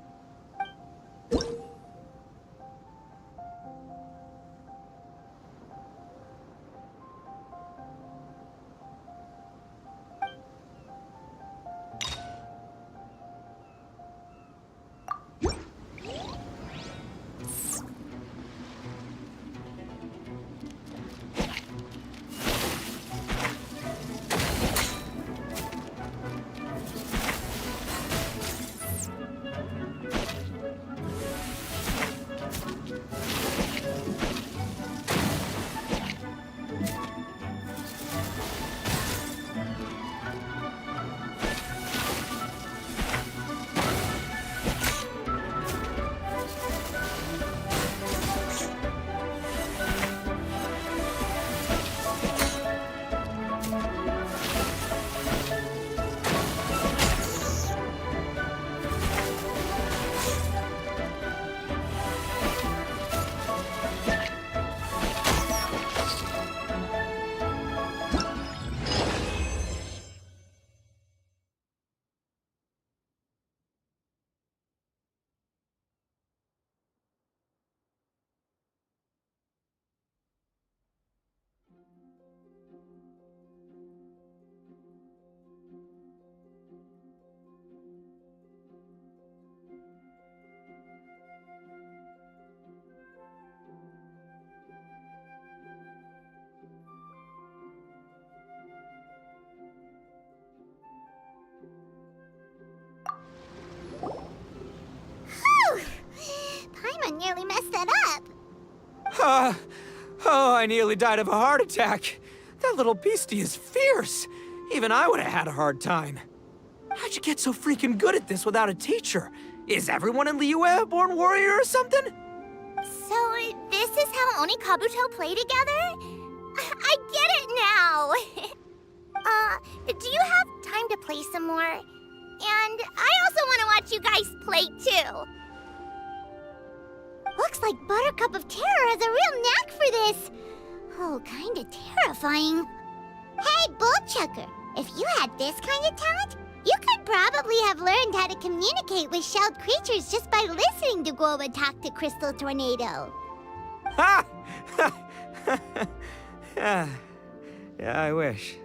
Paimon nearly messed that up. Oh, I nearly died of a heart attack. That little beastie is fierce. Even I would have had a hard time. How'd you get so freaking good at this without a teacher? Is everyone in Liyue a born warrior or something? So, this is how Onikabuto play together? I get it now! Do you have time to play some more? And I also want to watch you guys play too. Looks like Buttercup of Terror has a real knack for this. Oh, kinda terrifying. Hey, Bullchucker, if you had this kind of talent, you could probably have learned how to communicate with shelled creatures just by listening to Guoba talk to Crystal Tornado. Ha! Yeah, I wish.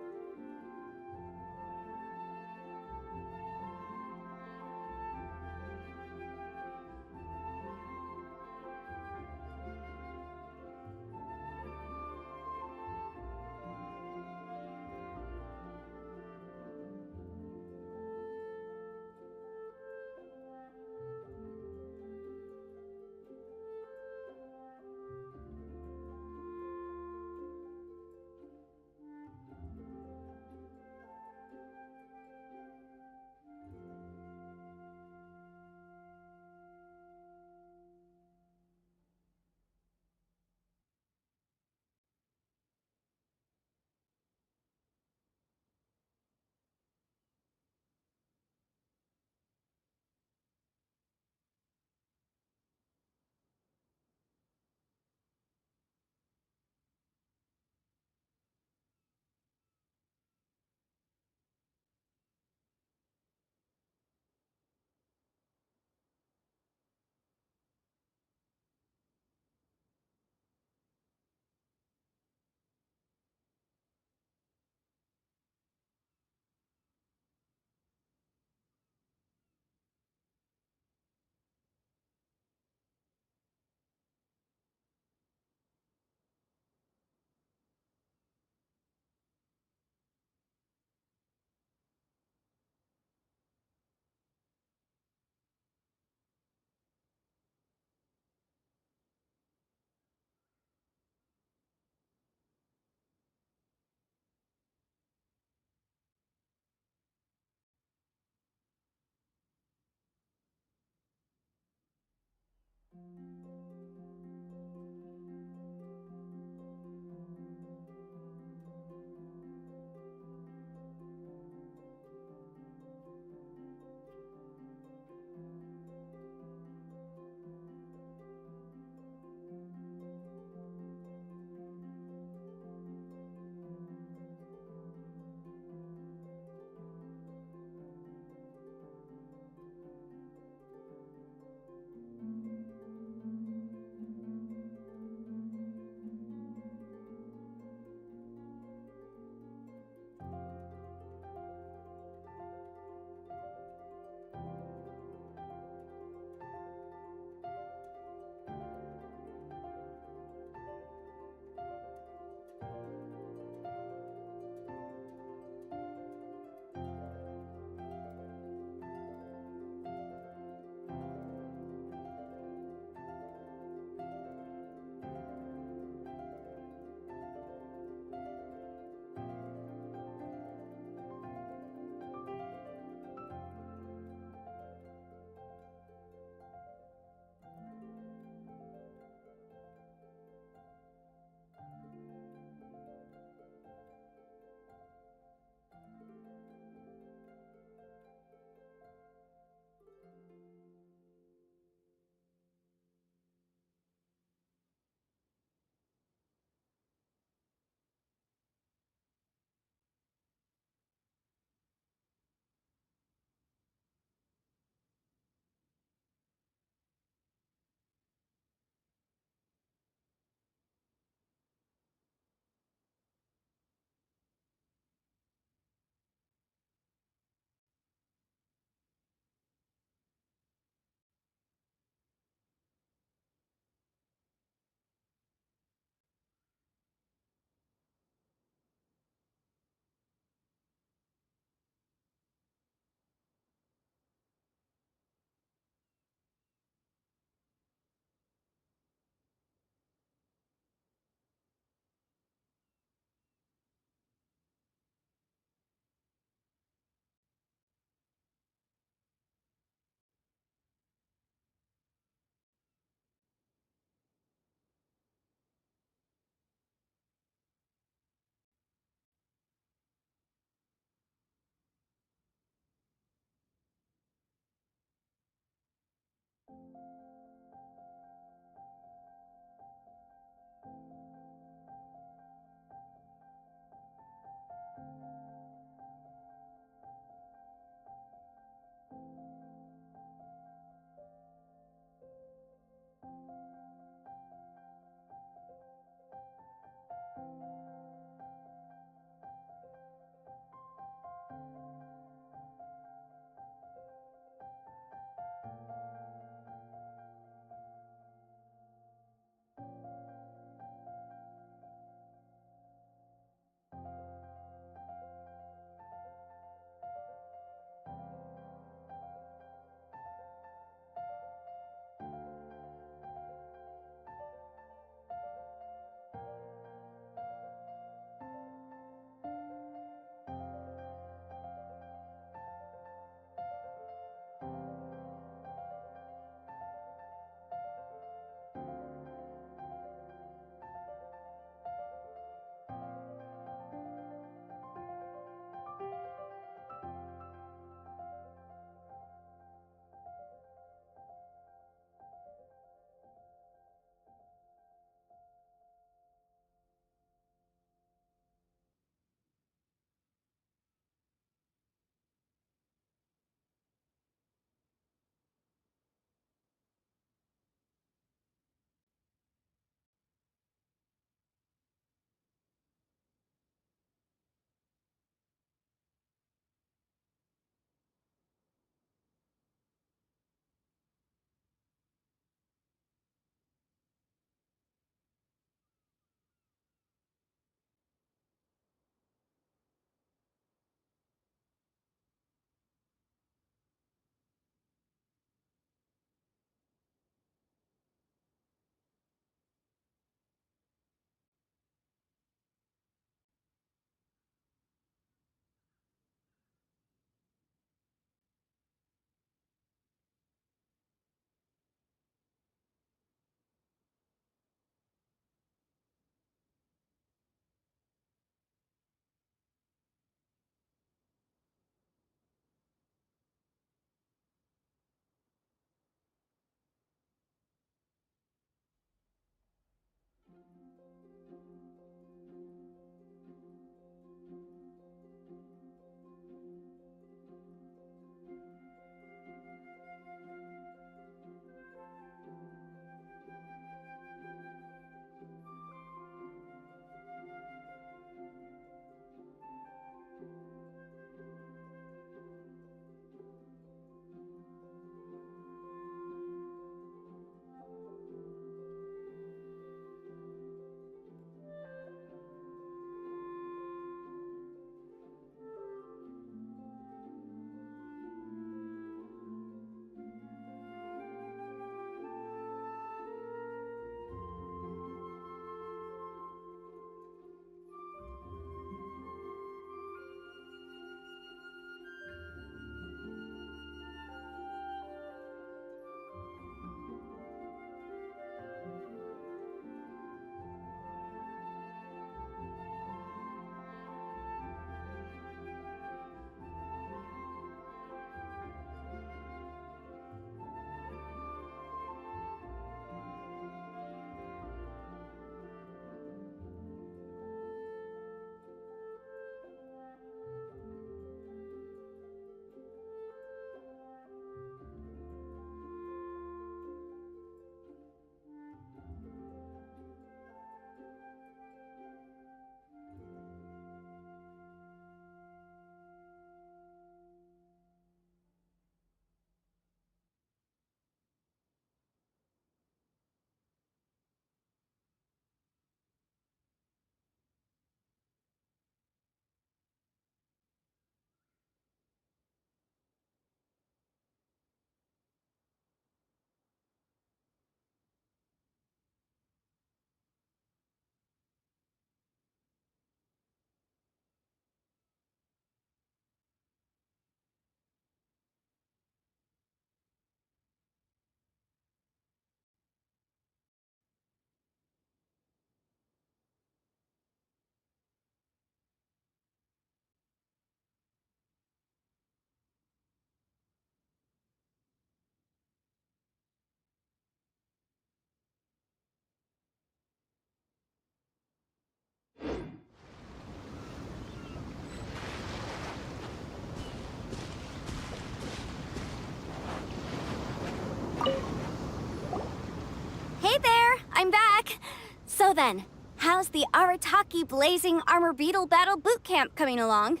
I'm back. So then, how's the Arataki Blazing Armor Beetle Battle Boot Camp coming along?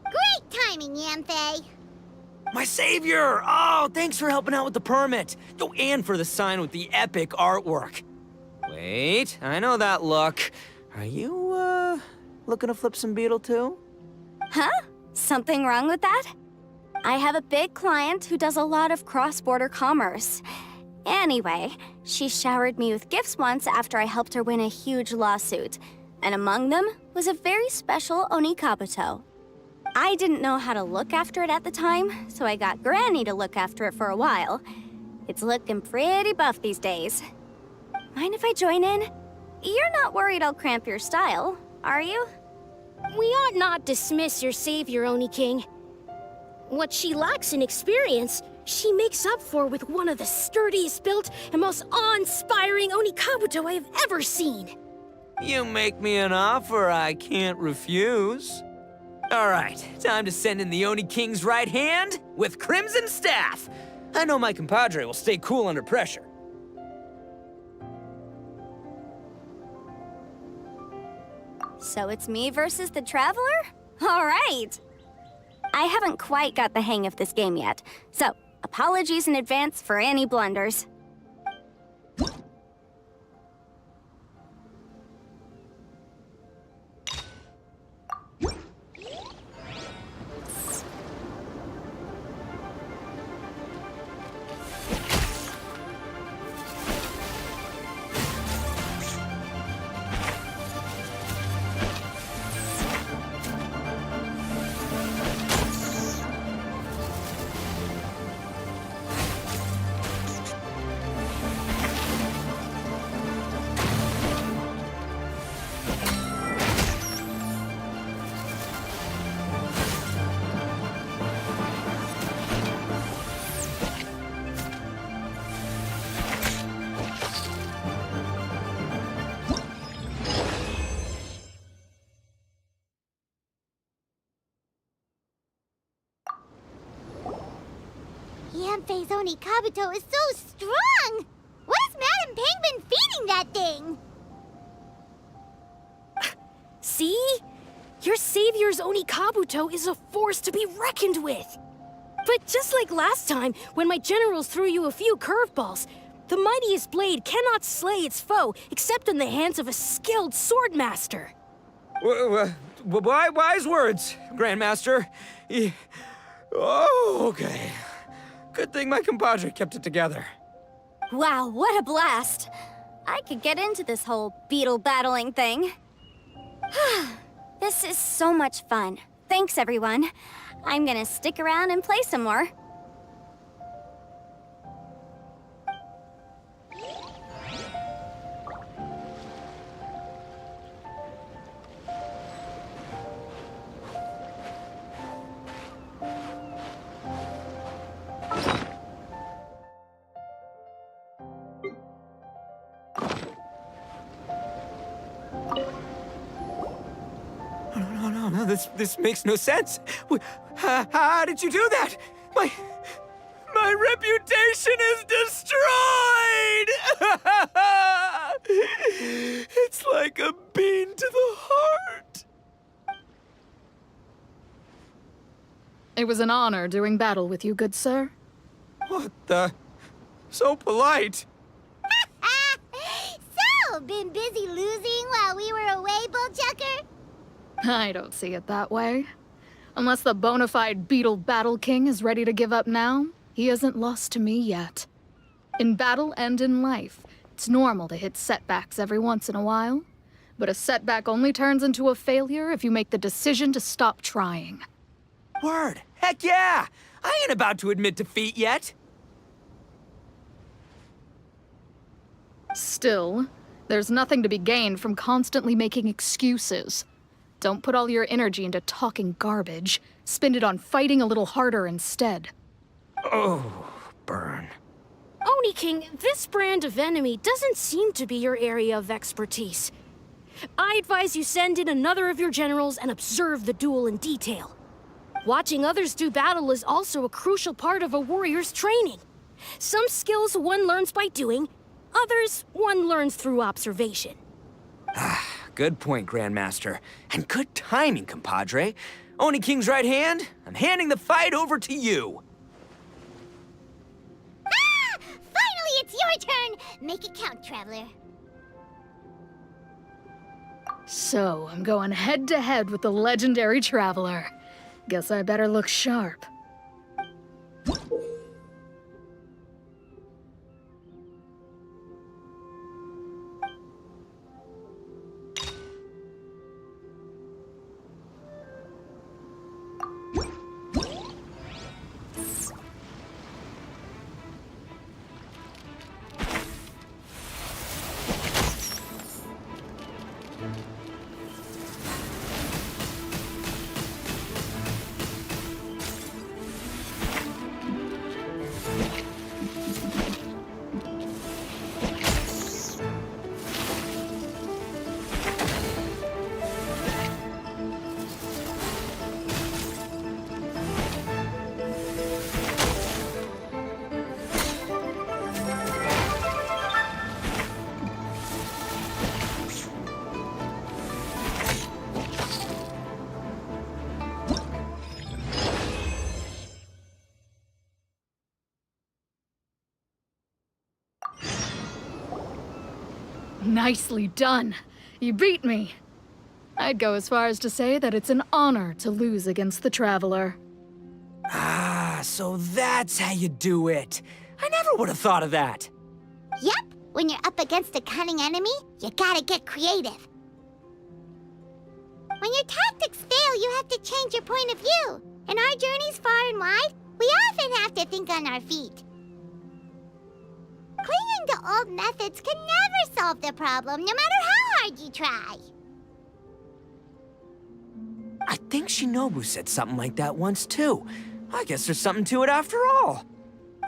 Great timing, Yamfei. My savior! Oh, thanks for helping out with the permit. Oh, and for the sign with the epic artwork. Wait, I know that look. Are you, looking to flip some Beetle too? Huh? Something wrong with that? I have a big client who does a lot of cross-border commerce. Anyway, she showered me with gifts once after I helped her win a huge lawsuit. And among them was a very special Oni Kabuto. I didn't know how to look after it at the time, so I got Granny to look after it for a while. It's looking pretty buff these days. Mind if I join in? You're not worried I'll cramp your style, are you? We ought not dismiss your savior, Oni King. What she lacks in experience, she makes up for with one of the sturdiest built and most awe-inspiring Oni Kabuto I have ever seen. You make me an offer I can't refuse. All right, time to send in the Oni King's right hand with Crimson Staff. I know my compadre will stay cool under pressure. So it's me versus the Traveler? All right. I haven't quite got the hang of this game yet, so apologies in advance for any blunders. Yamfei's Oni Kabuto is so strong! What is Madame Penguin feeding that thing? See? Your savior's Oni Kabuto is a force to be reckoned with. But just like last time, when my generals threw you a few curveballs, the mightiest blade cannot slay its foe except in the hands of a skilled swordmaster. Wise words, Grandmaster. Oh, okay. Good thing my compadre kept it together. Wow, what a blast! I could get into this whole beetle battling thing. This is so much fun. Thanks, everyone. I'm gonna stick around and play some more. No, this makes no sense. How did you do that? My reputation is destroyed! It's like a bean to the heart. It was an honor doing battle with you, good sir. What the? So polite. So, been busy losing while we were away, Bullchucker? I don't see it that way. Unless the bona fide Beetle Battle King is ready to give up now, he hasn't lost to me yet. In battle and in life, it's normal to hit setbacks every once in a while. But a setback only turns into a failure if you make the decision to stop trying. Word. Heck yeah! I ain't about to admit defeat yet. Still, there's nothing to be gained from constantly making excuses. Don't put all your energy into talking garbage. Spend it on fighting a little harder instead. Oh, burn. Oni King, this brand of enemy doesn't seem to be your area of expertise. I advise you send in another of your generals and observe the duel in detail. Watching others do battle is also a crucial part of a warrior's training. Some skills one learns by doing, Others, one learns through observation. Good point, Grandmaster. And good timing, compadre. Oni King's right hand, I'm handing the fight over to you. Ah! Finally, it's your turn! Make it count, Traveler. So, I'm going head to head with the legendary Traveler. Guess I better look sharp. Nicely done. You beat me. I'd go as far as to say that it's an honor to lose against the Traveler. Ah, so that's how you do it. I never would have thought of that. Yep, when you're up against a cunning enemy, you gotta get creative. When your tactics fail, you have to change your point of view. In our journeys far and wide, we often have to think on our feet. Clinging to old methods can never solve the problem, no matter how hard you try. I think Shinobu said something like that once, too. I guess there's something to it after all.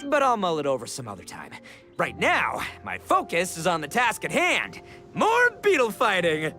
But I'll mull it over some other time. Right now, my focus is on the task at hand. More beetle fighting!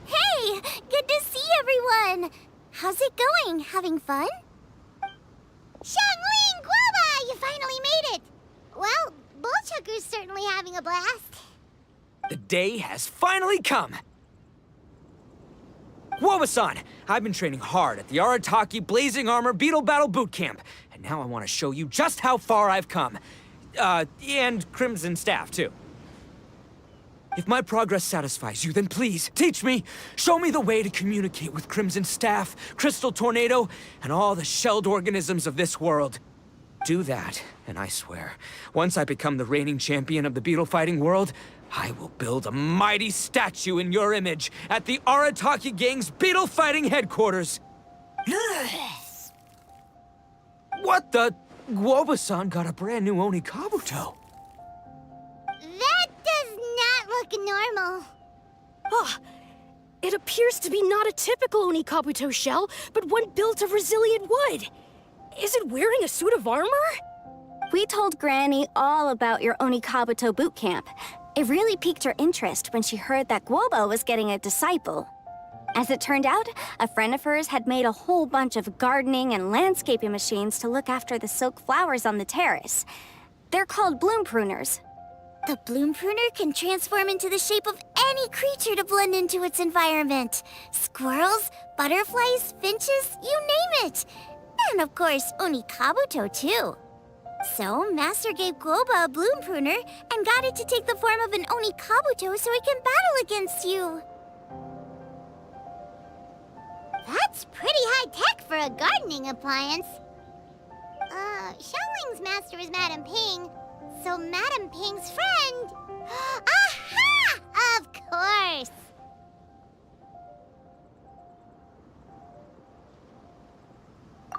Hey, good to see everyone! How's it going? Having fun? Xiangling Guoba! You finally made it! Well, Bullchucker's certainly having a blast. The day has finally come! Woba-san, I've been training hard at the Arataki Blazing Armor Beetle Battle Boot Camp, and now I want to show you just how far I've come. And Crimson Staff, too. If my progress satisfies you, then please, teach me. Show me the way to communicate with Crimson Staff, Crystal Tornado, and all the shelled organisms of this world. Do that, and I swear, once I become the reigning champion of the beetle fighting world, I will build a mighty statue in your image at the Arataki Gang's beetle fighting headquarters. What the? Guoba-san got a brand new Oni Kabuto. That does not look normal. Ah, it appears to be not a typical Oni Kabuto shell, but one built of resilient wood. Is it wearing a suit of armor? We told Granny all about your Oni Kabuto boot camp. It really piqued her interest when she heard that Guoba was getting a disciple. As it turned out, a friend of hers had made a whole bunch of gardening and landscaping machines to look after the silk flowers on the terrace. They're called bloom pruners. The bloom pruner can transform into the shape of any creature to blend into its environment. Squirrels, butterflies, finches, you name it. And of course, Onikabuto too. So, Master gave Guoba a bloom pruner and got it to take the form of an Onikabuto so it can battle against you. That's pretty high-tech for a gardening appliance. Xiaoling's master is Madame Ping, so Madame Ping's friend... Aha! Of course!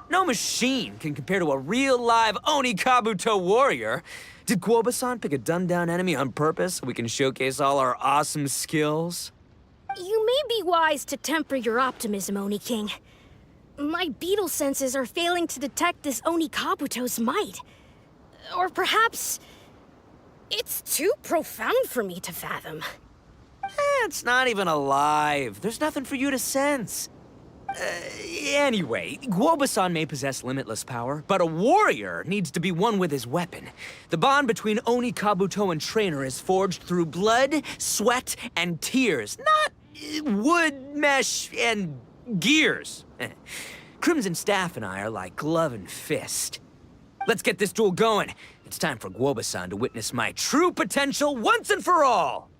No machine can compare to a real live Onikabuto warrior. Did Guoba-san pick a dumbed-down enemy on purpose so we can showcase all our awesome skills? You may be wise to temper your optimism, Oni King. My beetle senses are failing to detect this Onikabuto's might. Or perhaps... it's too profound for me to fathom. It's not even alive. There's nothing for you to sense. Anyway, Guoba-san may possess limitless power, but a warrior needs to be one with his weapon. The bond between Onikabuto and trainer is forged through blood, sweat, and tears, not wood, mesh, and gears. Crimson Staff and I are like glove and fist. Let's get this duel going. It's time for Guoba-san to witness my true potential once and for all.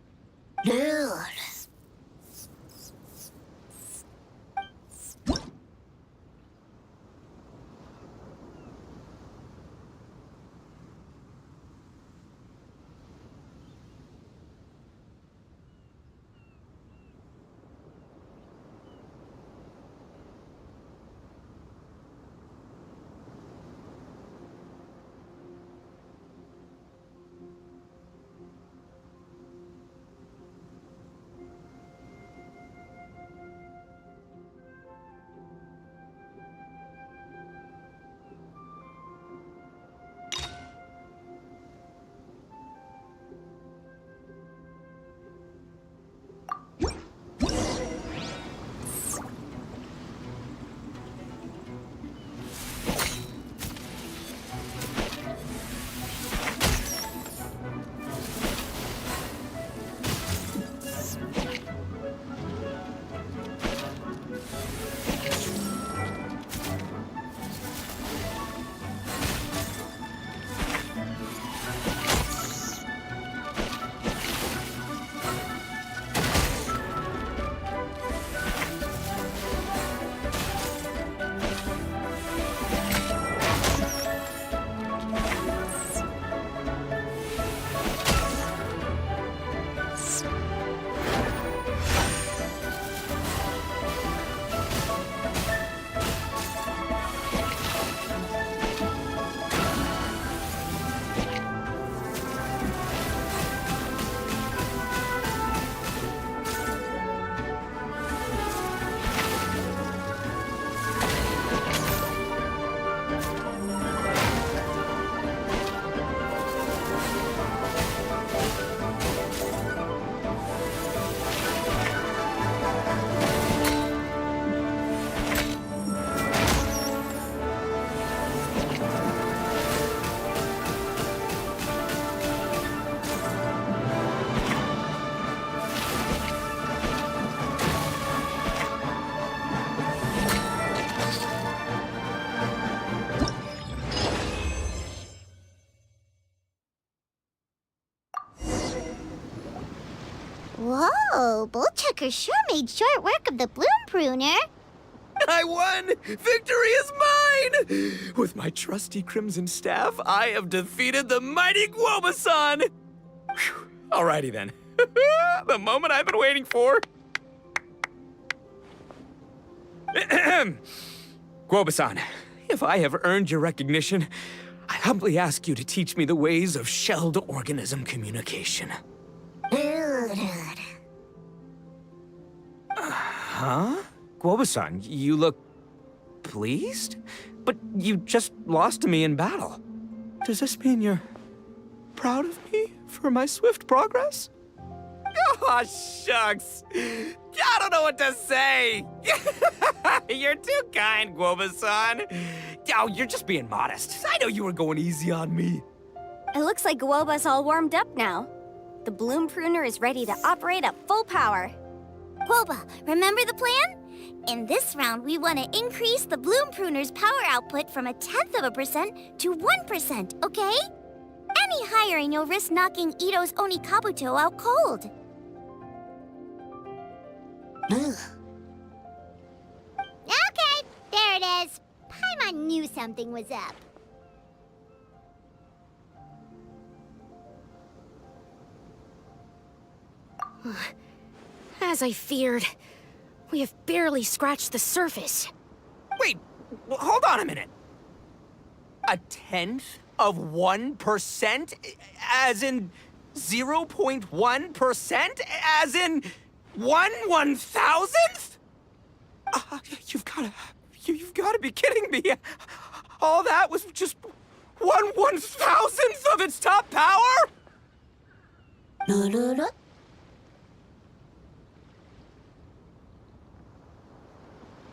Whoa, Bullchucker sure made short work of the bloom pruner. I won! Victory is mine! With my trusty Crimson Staff, I have defeated the mighty Guoba-san! Whew. Alrighty then. The moment I've been waiting for. Guoba-san, if I have earned your recognition, I humbly ask you to teach me the ways of shelled organism communication. Huh? Guoba-san, you look pleased? But you just lost to me in battle. Does this mean you're proud of me for my swift progress? Oh, shucks. I don't know what to say. You're too kind, Guoba-san. Oh, you're just being modest. I know you were going easy on me. It looks like Guoba's all warmed up now. The bloom pruner is ready to operate at full power. Guoba, remember the plan? In this round, we want to increase the bloom pruner's power output from 0.1% to 1%, okay? Any higher and you'll risk knocking Itto's Onikabuto out cold. Okay, there it is. Paimon knew something was up. As I feared, we have barely scratched the surface. Wait, hold on a minute. 0.1%? As in 0.1%? As in 1/1000th? You've gotta be kidding me. All that was just 1/1000th of its top power?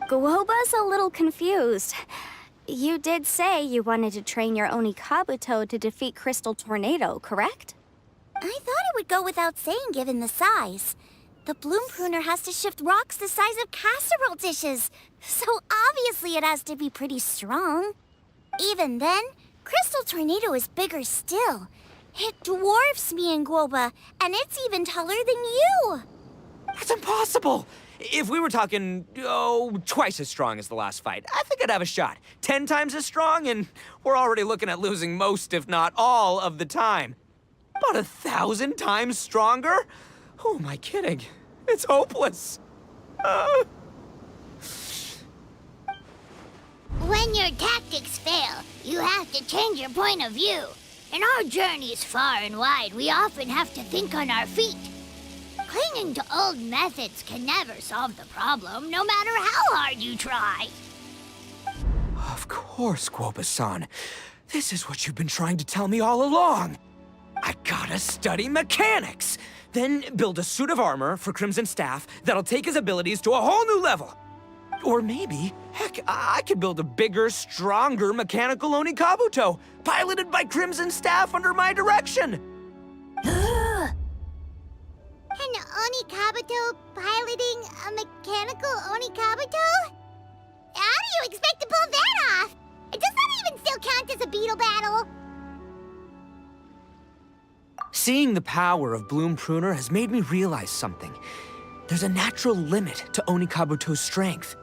Guoba's a little confused. You did say you wanted to train your Onikabuto to defeat Crystal Tornado, correct? I thought it would go without saying given the size. The bloom pruner has to shift rocks the size of casserole dishes, so obviously it has to be pretty strong. Even then, Crystal Tornado is bigger still. It dwarfs me and Guoba, and it's even taller than you. That's impossible! If we were talking, twice as strong as the last fight, I think I'd have a shot. 10 times as strong, and we're already looking at losing most, if not all, of the time. About 1,000 times stronger? Who am I kidding? It's hopeless. When your tactics fail, you have to change your point of view. In our journeys far and wide, we often have to think on our feet. Clinging to old methods can never solve the problem, no matter how hard you try. Of course, Guoba-san. This is what you've been trying to tell me all along. I gotta study mechanics, then build a suit of armor for Crimson Staff that'll take his abilities to a whole new level. Or maybe, heck, I could build a bigger, stronger mechanical Onikabuto, piloted by Crimson Staff under my direction. An Onikabuto piloting a mechanical Onikabuto? How do you expect to pull that off? Does that even still count as a Beetle battle? Seeing the power of Bloom Pruner has made me realize something. There's a natural limit to Onikabuto's strength.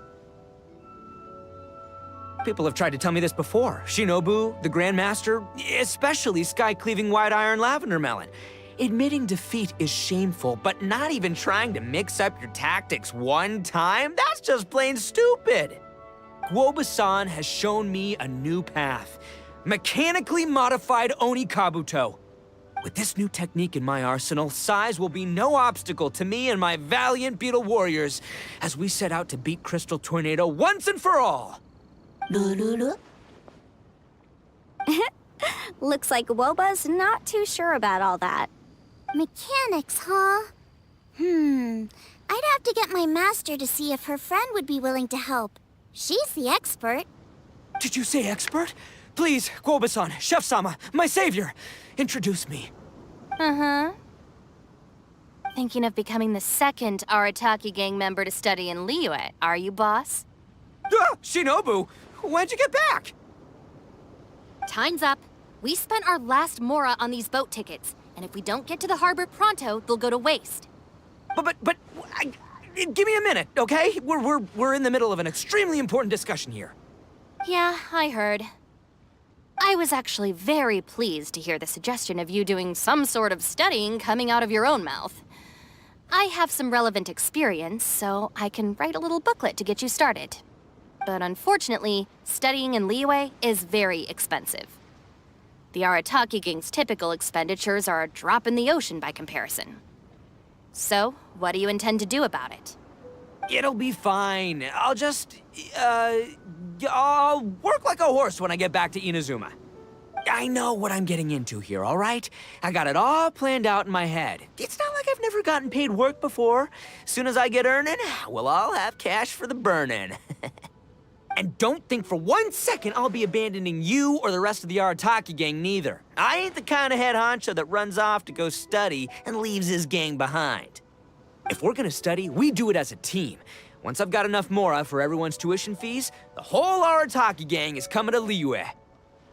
People have tried to tell me this before. Shinobu, the Grandmaster, especially Sky-Cleaving White Iron Lavender Melon. Admitting defeat is shameful, but not even trying to mix up your tactics one time? That's just plain stupid. Guoba-san has shown me a new path. Mechanically modified Onikabuto. With this new technique in my arsenal, size will be no obstacle to me and my valiant Beetle warriors as we set out to beat Crystal Tornado once and for all. Looks like Guoba's not too sure about all that. Mechanics, huh? I'd have to get my master to see if her friend would be willing to help. She's the expert. Did you say expert? Please, Guoba-san, Chef-sama, my savior, introduce me. Thinking of becoming the second Arataki gang member to study in Liyue, are you, boss? Shinobu, when'd you get back? Time's up. We spent our last mora on these boat tickets, and if we don't get to the harbor pronto, they'll go to waste. But, give me a minute, okay? We're in the middle of an extremely important discussion here. Yeah, I heard. I was actually very pleased to hear the suggestion of you doing some sort of studying coming out of your own mouth. I have some relevant experience, so I can write a little booklet to get you started. But unfortunately, studying in Liyue is very expensive. The Arataki gang's typical expenditures are a drop in the ocean by comparison. So, what do you intend to do about it? It'll be fine. I'll just, I'll work like a horse when I get back to Inazuma. I know what I'm getting into here, all right? I got it all planned out in my head. It's not like I've never gotten paid work before. Soon as I get earning, we'll all have cash for the burning. And don't think for 1 second I'll be abandoning you or the rest of the Arataki gang neither. I ain't the kind of head honcho that runs off to go study and leaves his gang behind. If we're gonna study, we do it as a team. Once I've got enough mora for everyone's tuition fees, the whole Arataki gang is coming to Liyue.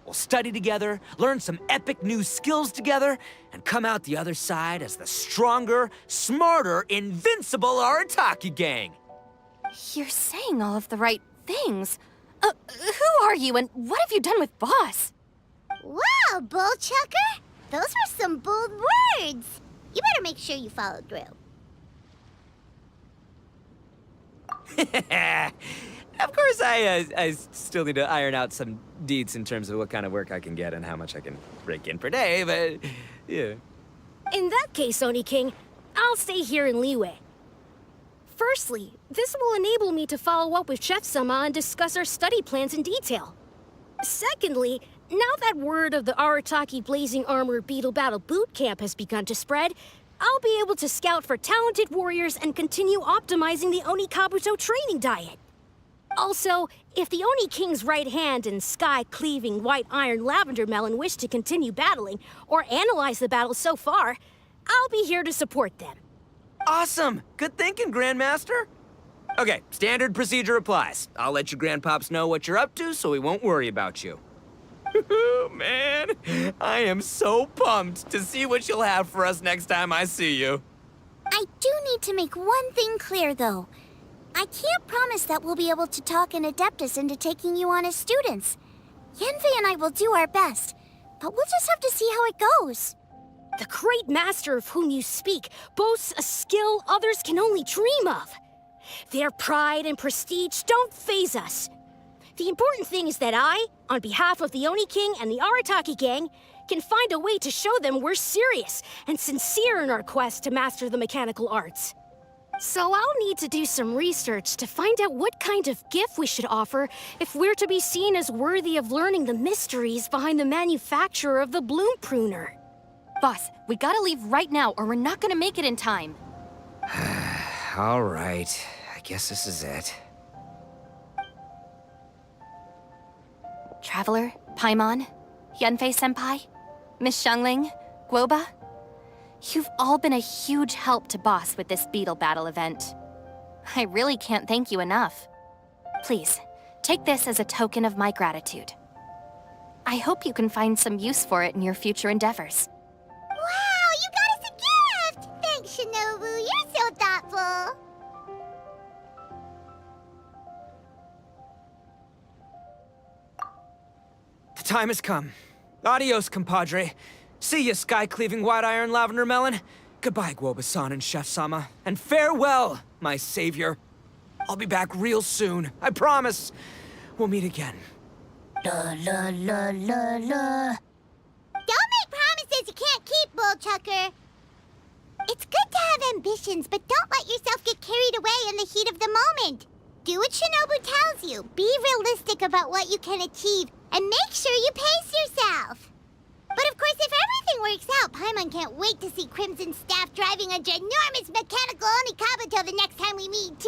We'll study together, learn some epic new skills together, and come out the other side as the stronger, smarter, invincible Arataki gang. You're saying all of the right things. Who are you and what have you done with Boss? Wow, Bullchucker! Those were some bold words. You better make sure you follow through. Of course, I still need to iron out some deets in terms of what kind of work I can get and how much I can rake in per day, but yeah. In that case, Oni King, I'll stay here in Liyue. Firstly, this will enable me to follow up with Chef-sama and discuss our study plans in detail. Secondly, now that word of the Arataki Blazing Armor Beetle Battle Boot Camp has begun to spread, I'll be able to scout for talented warriors and continue optimizing the Oni Kabuto training diet. Also, if the Oni King's right hand and sky-cleaving white iron lavender melon wish to continue battling or analyze the battle so far, I'll be here to support them. Awesome! Good thinking, Grandmaster. Okay, standard procedure applies. I'll let you grandpops know what you're up to so we won't worry about you. Man, I am so pumped to see what you'll have for us next time I see you. I do need to make one thing clear, though. I can't promise that we'll be able to talk an Adeptus into taking you on as students. Yanfei and I will do our best, but we'll just have to see how it goes. The great master of whom you speak boasts a skill others can only dream of. Their pride and prestige don't faze us. The important thing is that I, on behalf of the Oni King and the Arataki gang, can find a way to show them we're serious and sincere in our quest to master the mechanical arts. So I'll need to do some research to find out what kind of gift we should offer if we're to be seen as worthy of learning the mysteries behind the manufacture of the bloom pruner. Boss, we gotta leave right now or we're not gonna make it in time. All right, I guess this is it. Traveler, Paimon, Yanfei-senpai, Miss Xiangling, Guoba. You've all been a huge help to Boss with this Beetle Battle event. I really can't thank you enough. Please, take this as a token of my gratitude. I hope you can find some use for it in your future endeavors. Wow, you got us a gift! Thanks, Shinobu. You're so thoughtful. The time has come. Adios, compadre. See ya, sky-cleaving white iron lavender melon. Goodbye, Guoba-san and Chef-sama. And farewell, my savior. I'll be back real soon, I promise. We'll meet again. La la la la la. Don't make promises you can't keep, Bullchucker. It's good to have ambitions, but don't let yourself get carried away in the heat of the moment. Do what Shinobu tells you. Be realistic about what you can achieve, and make sure you pace yourself. But of course, if everything works out, Paimon can't wait to see Crimson Staff driving a ginormous mechanical Onikabuto the next time we meet.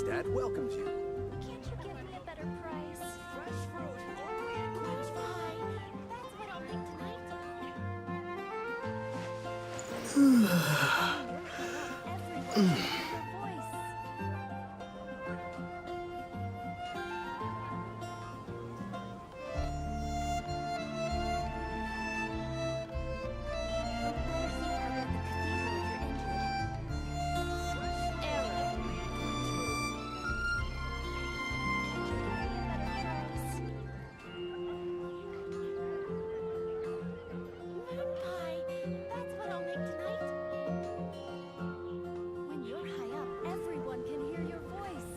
Dad welcomes you. Can't you give me a better price? Fresh fruit, only in Queen's Fine. That's what I'll make tonight. Everyone should hear your voice.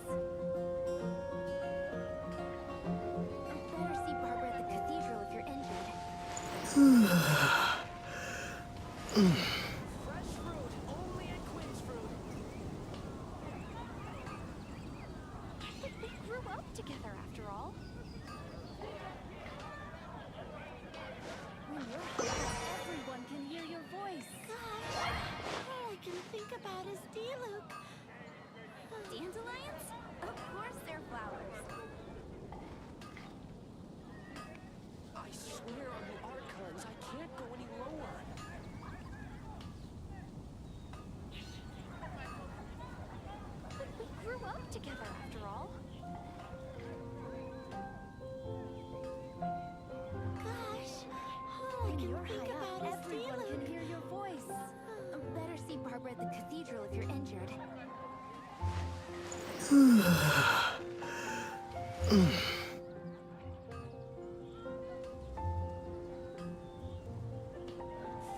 Together after all. When you're high, everyone can hear your voice. Gosh, all I can think about is Diluc. Dandelions? Of course they're flowers. I swear on the Archons, I can't go any lower. at the cathedral if you're injured.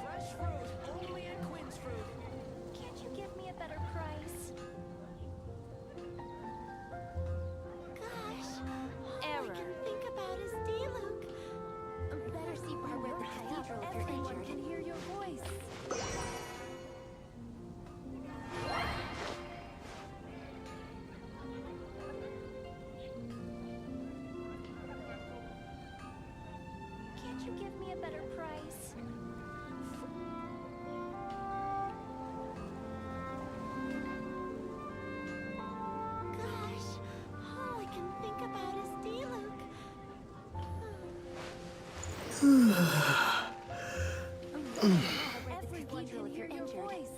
Fresh fruit, only at Quinn's Fruit. Can't you give me a better price? Gosh, all Error. I can think about is Diluc. Better see Barbara at the cathedral if you're Everyone injured. can hear your voice. Can't you give me a better price? Gosh, all I can think about is Diluc. Everyone can hear your voice.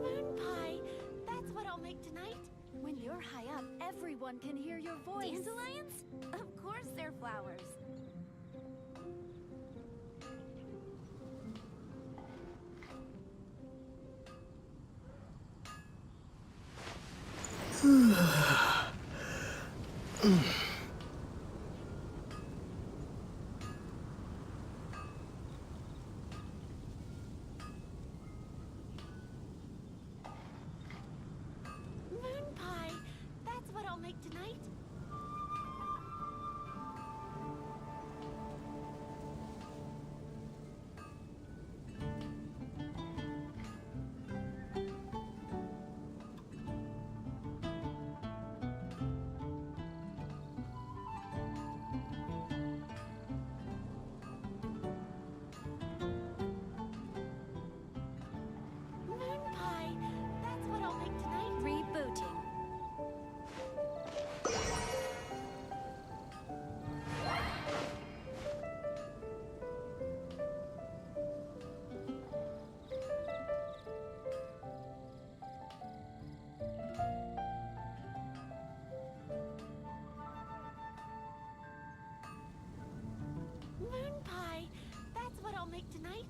Moon pie, that's what I'll make tonight. When you're high up, everyone can hear your voice. Dandelions? Of course they're flowers. Moon pie, that's what I'll make tonight. Moon pie, that's what I'll make tonight. Rebooting. Moon pie, that's what I'll make tonight.